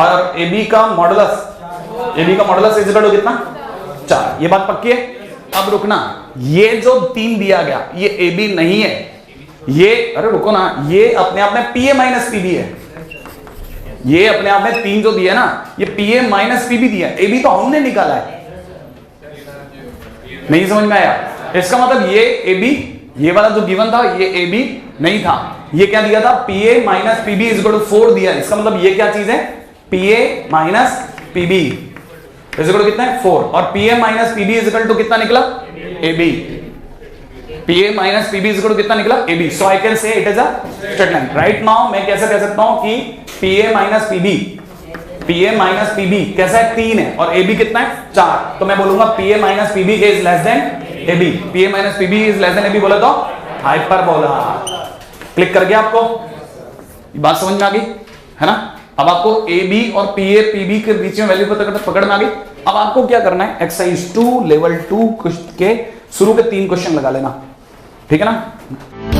और AB का मॉडुलस ए बी का मॉडुलस इज इक्वल टू कितना 4। ये बात पक्की है। अब रुकना, ये जो 3 दिया गया ये ए बी नहीं है, ये अरे रुको ना, ये अपने आप में P A minus P B है। ये अपने आप में 3 जो दिया ना ये P A minus P B दिया, ए बी तो हमने निकाला है। नहीं समझ में आया? इसका मतलब ये ए बी, ये वाला जो गिवन था ये ए बी नहीं था, ये क्या दिया था P A minus P B is equal to 4 दिया। इसका मतलब ये क्या चीज है P A minus P B is equal to कितना है 4, और P A minus P B is equal to कितना निकला A B. P A minus P B is equal to कितना निकला A B. So I can say it is a straight line. Right now मैं कैसे कह सकता हूं कि P A minus P B, P A minus P B कैसा है 3 है और ए बी कितना है 4, तो मैं बोलूंगा P A minus P B is less than A B. P A minus P B is less than A B बोला तो हाइपरबोला। क्लिक कर गया आपको? बात समझ में आ गई है ना? अब आपको ए बी और पी ए पी बी के बीच में वैल्यू पकड़ में आ गई। अब आपको क्या करना है, एक्सरसाइज 2 लेवल 2 के शुरू के 3 क्वेश्चन लगा लेना, ठीक है ना।